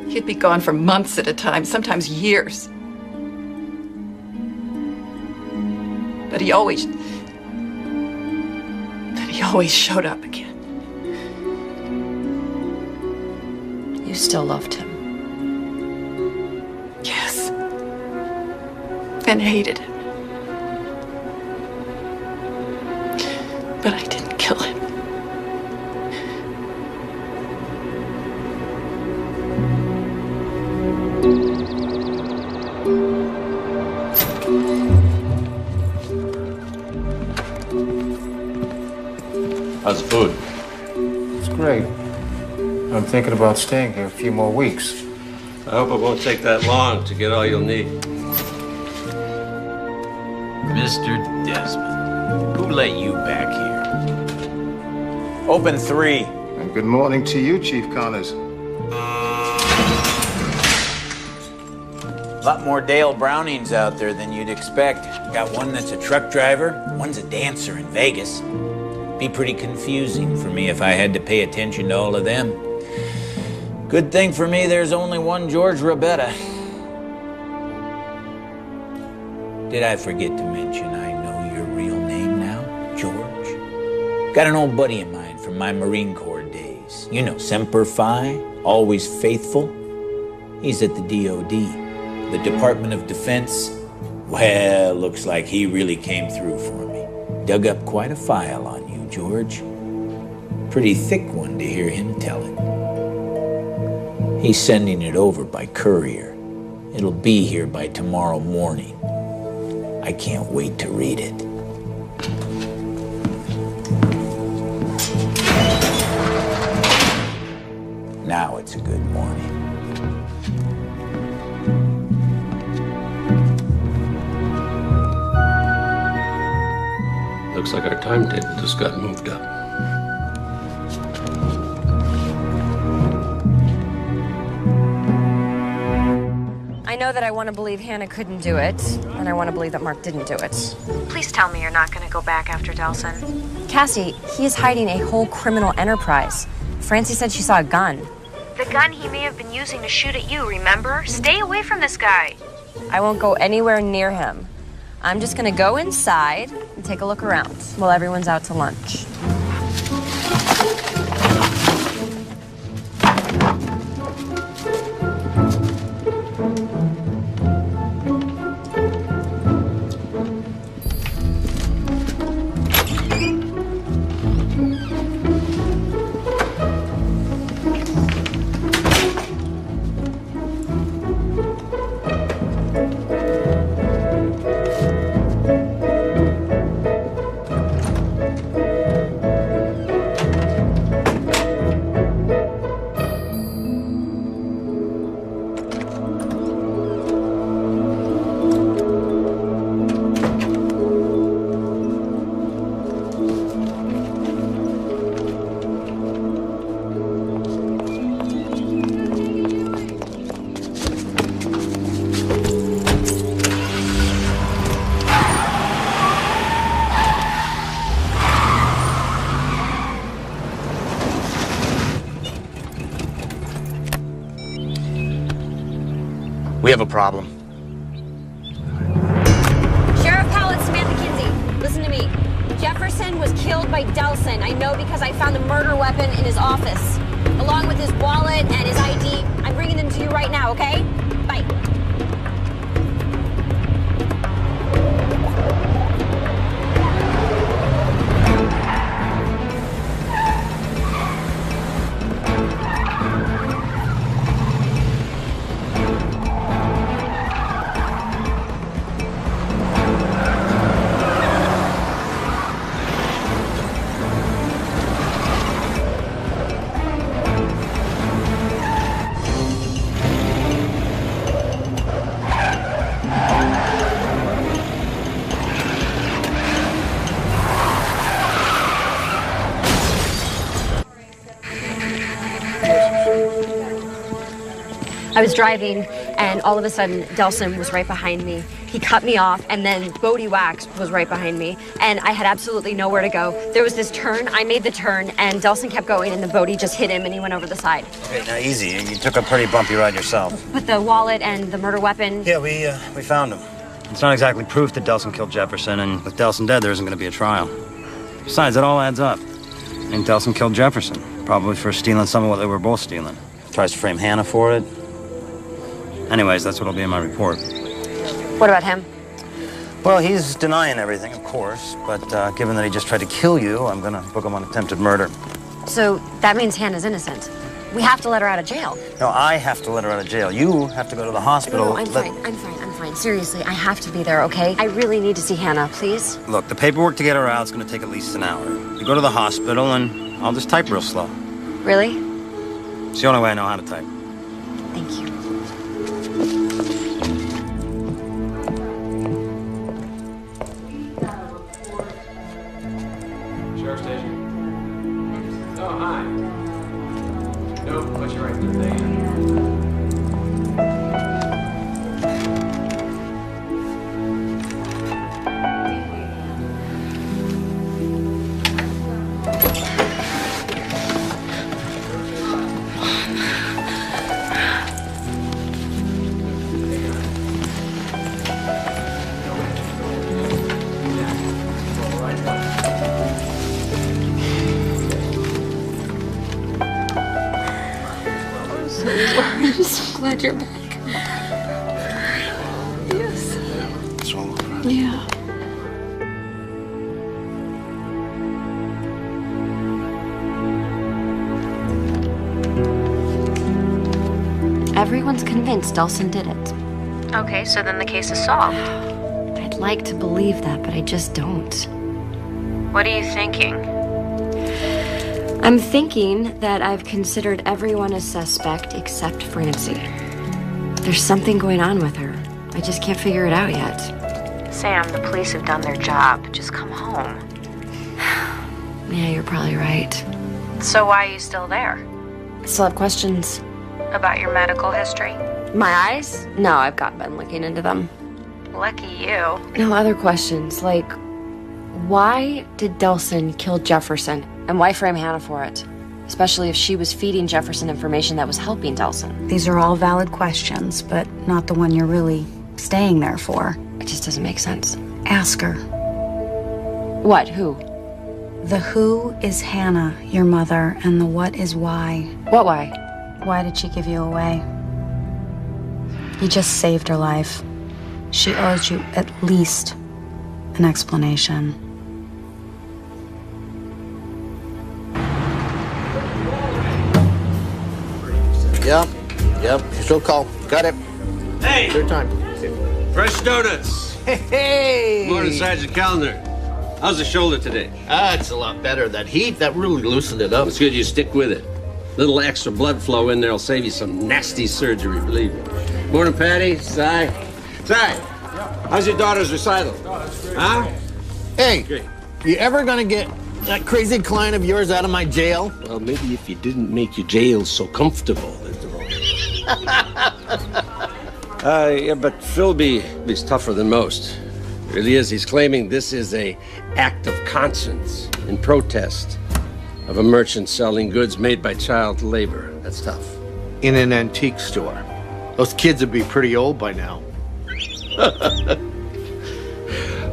he'd be gone for months at a time, sometimes years. But he always showed up again. You still loved him. Yes. And hated him. But I didn't kill him. How's the food? It's great. I'm thinking about staying here a few more weeks. I hope it won't take that long to get all you'll need. Mr. Desmond, who let you back here? Open 3. And good morning to you, Chief Connors. A lot more Dale Brownings out there than you'd expect. Got one that's a truck driver, one's a dancer in Vegas. Be pretty confusing for me if I had to pay attention to all of them. Good thing for me there's only one George Rabetta. Did I forget to mention I know your real name now, George? Got an old buddy of mine from my Marine Corps days. You know, Semper Fi, always faithful. He's at the DOD, the Department of Defense. Well, looks like he really came through for me. Dug up quite a file on you, George. Pretty thick one to hear him tell it. He's sending it over by courier. It'll be here by tomorrow morning. I can't wait to read it. Now it's a good morning. Looks like our timetable just got moved up. I know that I want to believe Hannah couldn't do it, and I want to believe that Mark didn't do it. Please tell me you're not going to go back after Delson. Cassie, he is hiding a whole criminal enterprise. Francie said she saw a gun. The gun he may have been using to shoot at you, remember? Stay away from this guy. I won't go anywhere near him. I'm just gonna go inside and take a look around while everyone's out to lunch. We have a problem. Sheriff Powell, it's Samantha Kinsey. Listen to me. Jefferson was killed by Delson. I know because I found the murder weapon in his office, along with his wallet and his ID. I'm bringing them to you right now, okay? Bye. I was driving, and all of a sudden, Delson was right behind me. He cut me off, and then Bodie Wax was right behind me, and I had absolutely nowhere to go. There was this turn, I made the turn, and Delson kept going, and then Bodie just hit him, and he went over the side. Okay, now easy. You took a pretty bumpy ride yourself. With the wallet and the murder weapon. Yeah, we found him. It's not exactly proof that Delson killed Jefferson, and with Delson dead, there isn't going to be a trial. Besides, it all adds up. I think Delson killed Jefferson, probably for stealing some of what they were both stealing. Tries to frame Hannah for it. Anyways, that's what'll be in my report. What about him? Well, he's denying everything, of course, but given that he just tried to kill you, I'm gonna book him on attempted murder. So that means Hannah's innocent. We have to let her out of jail. No, I have to let her out of jail. You have to go to the hospital. No, I'm fine. Seriously, I have to be there, okay? I really need to see Hannah, please. Look, the paperwork to get her out is gonna take at least an hour. You go to the hospital, and I'll just type real slow. Really? It's the only way I know how to type. Thank you. Sheriff Station. Oh, hi. No, put you right there. I'm so glad you're back. Yes. It's all over. Yeah. Everyone's convinced Delson did it. Okay, so then the case is solved. I'd like to believe that, but I just don't. What are you thinking? I'm thinking that I've considered everyone a suspect except Francie. There's something going on with her. I just can't figure it out yet. Sam, the police have done their job. Just come home. Yeah, you're probably right. So why are you still there? I still have questions. About your medical history? My eyes? No, I've been looking into them. Lucky you. No, other questions, like, why did Delson kill Jefferson? And why frame Hannah for it? Especially if she was feeding Jefferson information that was helping Delson. These are all valid questions, but not the one you're really staying there for. It just doesn't make sense. Ask her. What? Who? The who is Hannah, your mother, and the what is why. What why? Why did she give you away? You just saved her life. She owes you at least an explanation. Yep, she'll call. Got it. Hey! Your time. Fresh donuts. Hey! Morning, Sergeant Callender. How's the shoulder today? It's a lot better. That heat, that really loosened it up. It's good you stick with it. Little extra blood flow in there'll save you some nasty surgery, believe me. Morning, Patty. Si. How's your daughter's recital? Huh? Hey, Great. you ever gonna get that crazy client of yours out of my jail? Well, maybe if you didn't make your jail so comfortable. Yeah, but Philby's tougher than most. Really is. He's claiming this is a act of conscience in protest of a merchant selling goods made by child labor. That's tough. In an antique store. Those kids would be pretty old by now.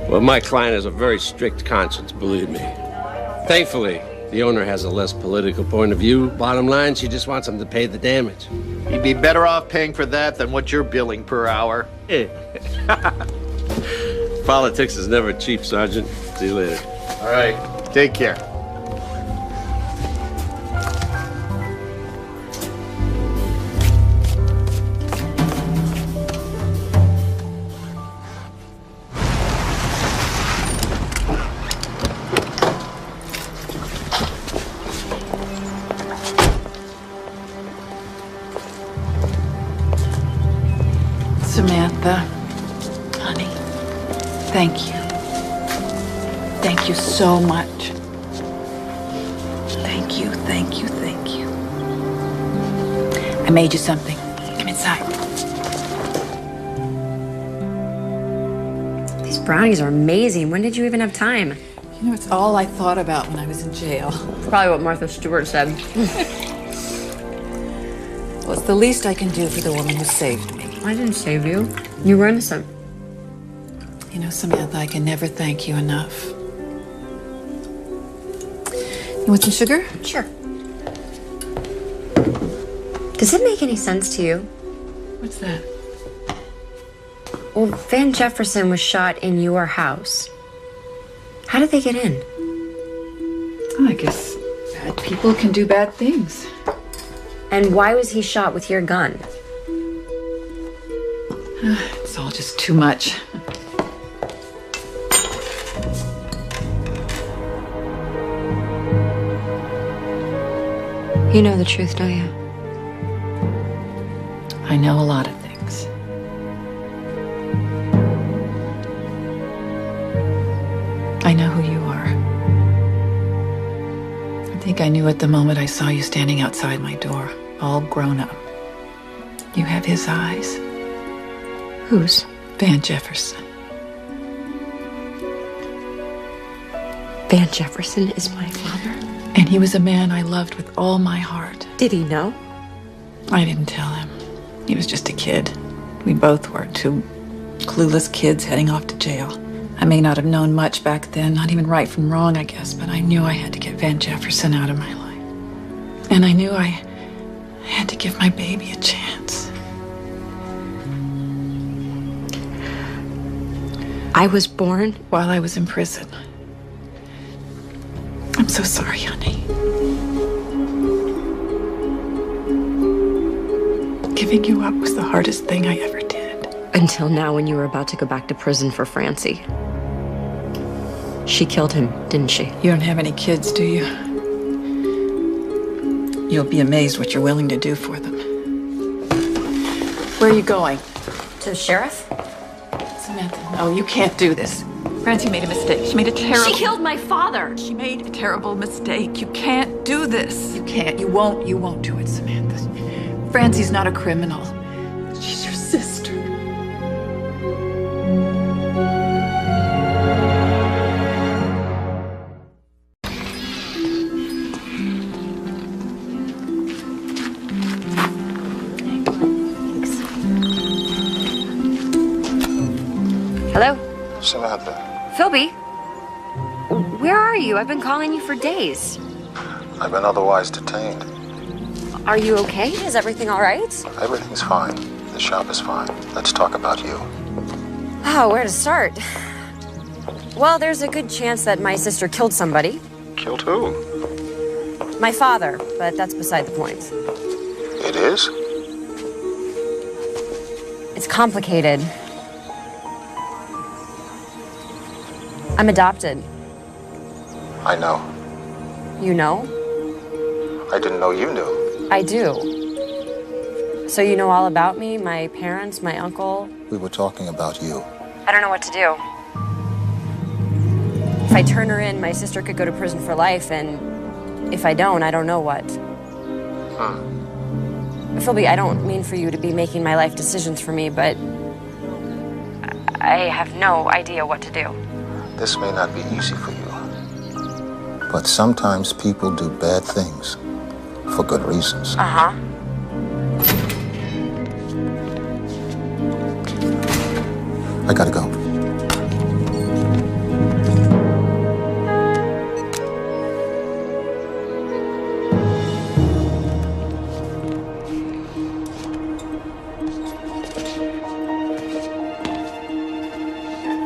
Well, my client has a very strict conscience, believe me. Thankfully, the owner has a less political point of view. Bottom line, she just wants him to pay the damage. You'd be better off paying for that than what you're billing per hour. Politics is never cheap, Sergeant. See you later. All right. Take care. Samantha, honey, thank you. Thank you so much. Thank you, thank you, thank you. I made you something. Come inside. These brownies are amazing. When did you even have time? You know, it's all I thought about when I was in jail. Probably what Martha Stewart said. Well, it's the least I can do for the woman who saved me. I didn't save you. You were innocent. You know, Samantha, I can never thank you enough. You want some sugar? Sure. Does it make any sense to you? What's that? Well, Van Jefferson was shot in your house. How did they get in? I guess bad people can do bad things. And why was he shot with your gun? It's all just too much. You know the truth, don't you? I know a lot of things. I know who you are. I think I knew at the moment I saw you standing outside my door, all grown up. You have his eyes. Whose? Van Jefferson. Van Jefferson is my father. And he was a man I loved with all my heart. Did he know? I didn't tell him. He was just a kid. We both were two clueless kids heading off to jail. I may not have known much back then, not even right from wrong, I guess, but I knew I had to get Van Jefferson out of my life. And I knew I had to give my baby a chance. I was born while I was in prison. I'm so sorry, honey. Giving you up was the hardest thing I ever did. Until now, when you were about to go back to prison for Francie. She killed him, didn't she? You don't have any kids, do you? You'll be amazed what you're willing to do for them. Where are you going? To the sheriff? Samantha, no, you can't do this. Francie made a mistake. She made a terrible... She killed my father! She made a terrible mistake. You can't do this. You can't. You won't do it, Samantha. Francie's not a criminal. She's your sister. Hello? Samantha. Philby? Where are you? I've been calling you for days. I've been otherwise detained. Are you okay? Is everything all right? Everything's fine. The shop is fine. Let's talk about you. Oh, where to start? Well, there's a good chance that my sister killed somebody. Killed who? My father, but that's beside the point. It is? It's complicated. I'm adopted. I know. You know? I didn't know you knew. I do. So you know all about me, my parents, my uncle? We were talking about you. I don't know what to do. If I turn her in, my sister could go to prison for life, and if I don't know what. Philby, I don't mean for you to be making my life decisions for me, but I have no idea what to do. This may not be easy for you. But sometimes people do bad things for good reasons. Uh-huh. I gotta go.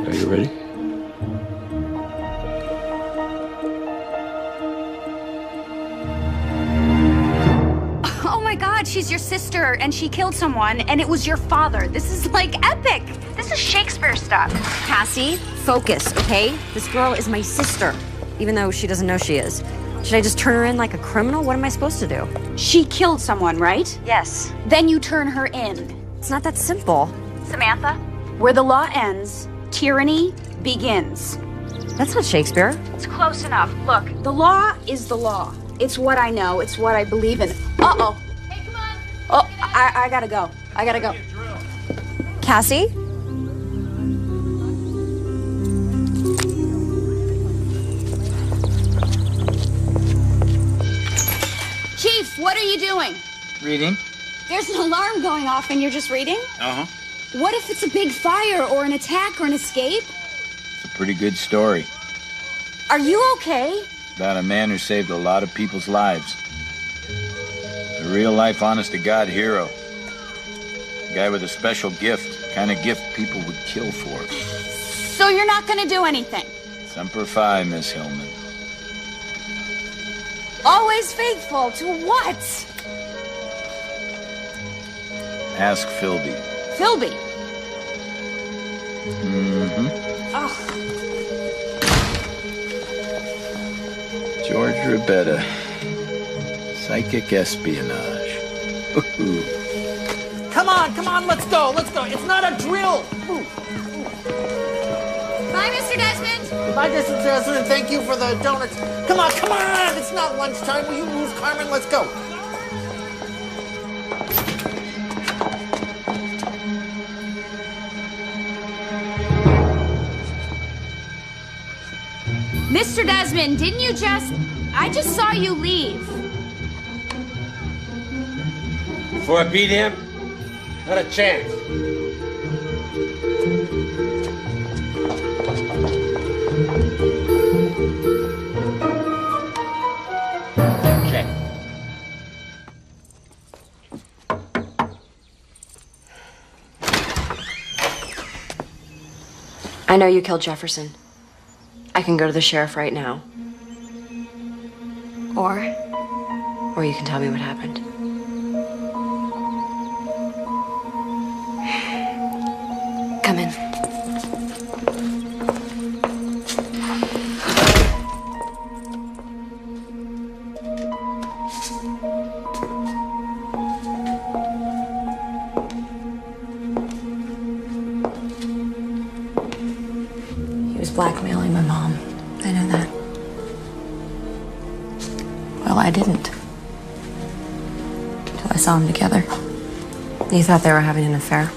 Are you ready? Oh my God, she's your sister, and she killed someone, and it was your father. This is like epic. This is Shakespeare stuff. Cassie, focus, okay? This girl is my sister, even though she doesn't know she is. Should I just turn her in like a criminal? What am I supposed to do? She killed someone, right? Yes. Then you turn her in. It's not that simple. Samantha, where the law ends, tyranny begins. That's not Shakespeare. It's close enough. Look, the law is the law. It's what I know. It's what I believe in. Uh-oh. Hey, come on. Oh, I gotta go. I gotta go. Cassie? Chief, what are you doing? Reading. There's an alarm going off and you're just reading? Uh-huh. What if it's a big fire or an attack or an escape? It's a pretty good story Are you okay? about a man who saved a lot of people's lives. A real-life, honest-to-God hero. A guy with a special gift. Kind of gift people would kill for. So you're not gonna do anything? Semper Fi, Miss Hillman. Always faithful to what? Ask Philby. Philby. Mm-hmm. Oh, George Rebetta. Psychic espionage. Ooh. Come on, let's go. It's not a drill. Ooh. bye, Mr. Desmond. Bye, Mr. Desmond. Thank you for the donuts. Come on. It's not lunchtime. Will you move, Carmen? Let's go. Mr. Desmond, didn't you I just saw you leave. Before I beat him, not a chance. Check. I know you killed Jefferson. I can go to the sheriff right now. Or you can tell me what happened. Come in. He was blackmailing my mom. I know that. Well, I didn't. Till I saw them together. You thought they were having an affair?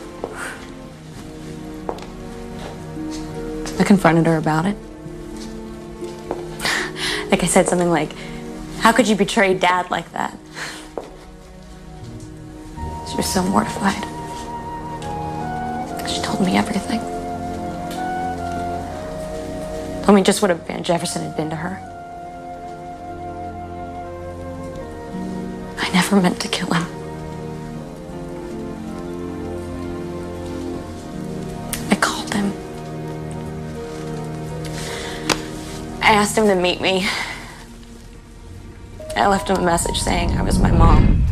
I confronted her about it. Like I said something like, how could you betray Dad like that? She was so mortified. She told me everything. Told me just what Van Jefferson had been to her. I never meant to kill him. I called him. I asked him to meet me. I left him a message saying I was my mom.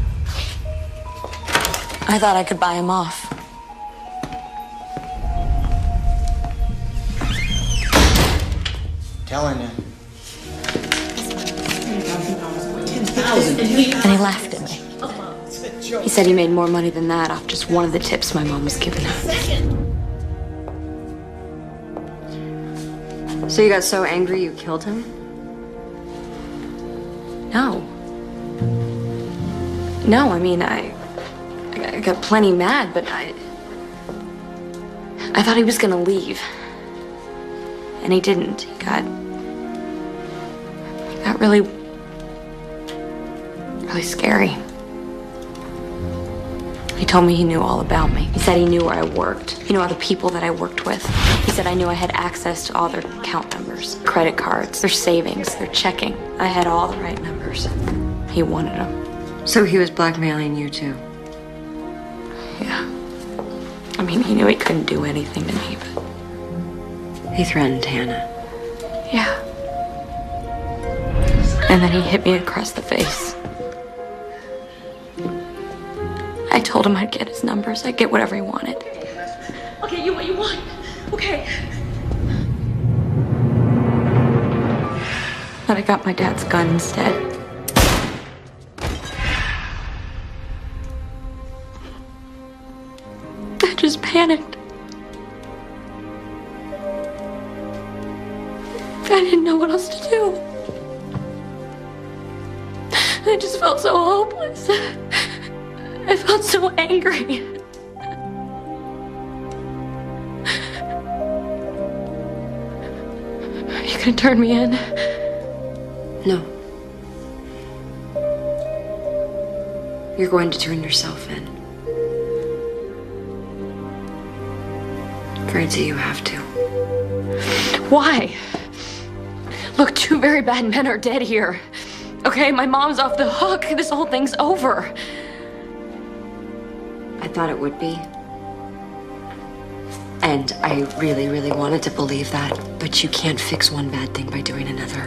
I thought I could buy him off. Telling you. And he laughed at me. He said he made more money than that off just one of the tips my mom was giving him. So you got so angry you killed him? No. No, I mean, I got plenty mad, but I thought he was gonna leave. And he didn't. He got really scary. He told me he knew all about me. He said he knew where I worked. He knew all the people that I worked with. He said I knew I had access to all their account numbers, credit cards, their savings, their checking. I had all the right numbers. He wanted them. So he was blackmailing you too? Yeah. I mean, he knew he couldn't do anything to me, but... He threatened Hannah. Yeah. And then he hit me across the face. I told him I'd get his numbers. I'd get whatever he wanted. Okay, what you want? Okay. But I got my dad's gun instead. I just panicked. I didn't know what else to do. I just felt so hopeless. I felt so angry. Are you gonna turn me in? No. You're going to turn yourself in. Francie, you have to. Why? Look, two very bad men are dead here. Okay, my mom's off the hook. This whole thing's over. I thought it would be. And I really, really wanted to believe that. But you can't fix one bad thing by doing another.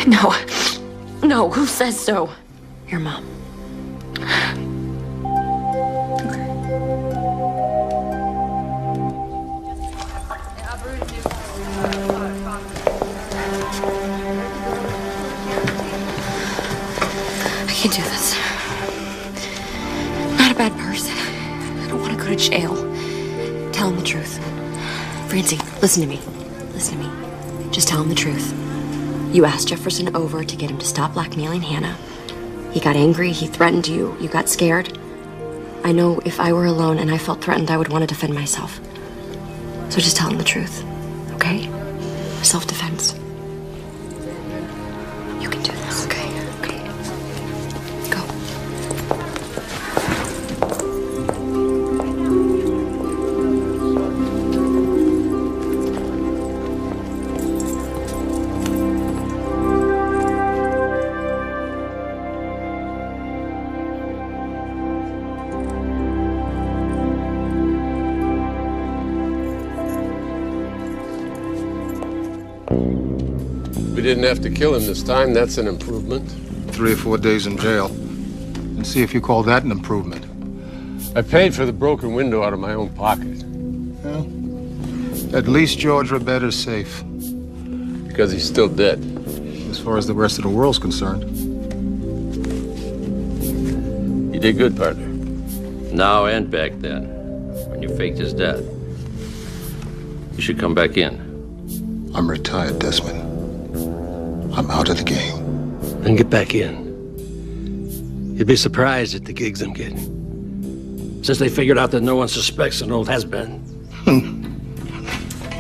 No. No, who says so? Your mom. I can't do this. I'm not a bad person. I don't want to go to jail. Tell him the truth. Francie, listen to me. Listen to me. Just tell him the truth. You asked Jefferson over to get him to stop blackmailing Hannah. He got angry, he threatened you, you got scared. I know if I were alone and I felt threatened, I would want to defend myself. So just tell him the truth, okay? Self-defense. You can do this. Okay. Go. We didn't have to kill him this time. That's an improvement. 3 or 4 days in jail. And see if you call that an improvement. I paid for the broken window out of my own pocket. Well, at least George Roberta's safe. Because he's still dead. As far as the rest of the world's concerned. You did good, partner. Now and back then, when you faked his death. You should come back in. I'm retired, Desmond. I'm out of the game. Then get back in. You'd be surprised at the gigs I'm getting. Since they figured out that no one suspects an old has-been.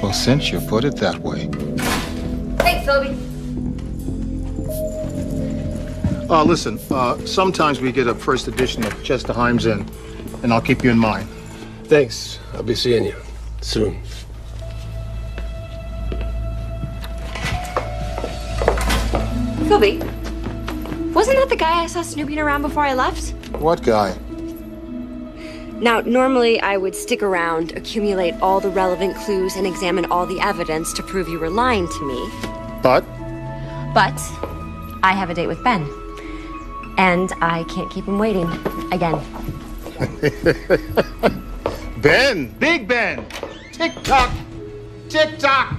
Well, since you put it that way. Hey, Phoebe. Listen, sometimes we get a first edition of Chester Himes in, and I'll keep you in mind. Thanks. I'll be seeing you soon. Phoebe, wasn't that the guy I saw snooping around before I left? What guy? Now, normally I would stick around, accumulate all the relevant clues, and examine all the evidence to prove you were lying to me. But I have a date with Ben. And I can't keep him waiting. Again. Ben! Big Ben! Tick-tock! Tick-tock!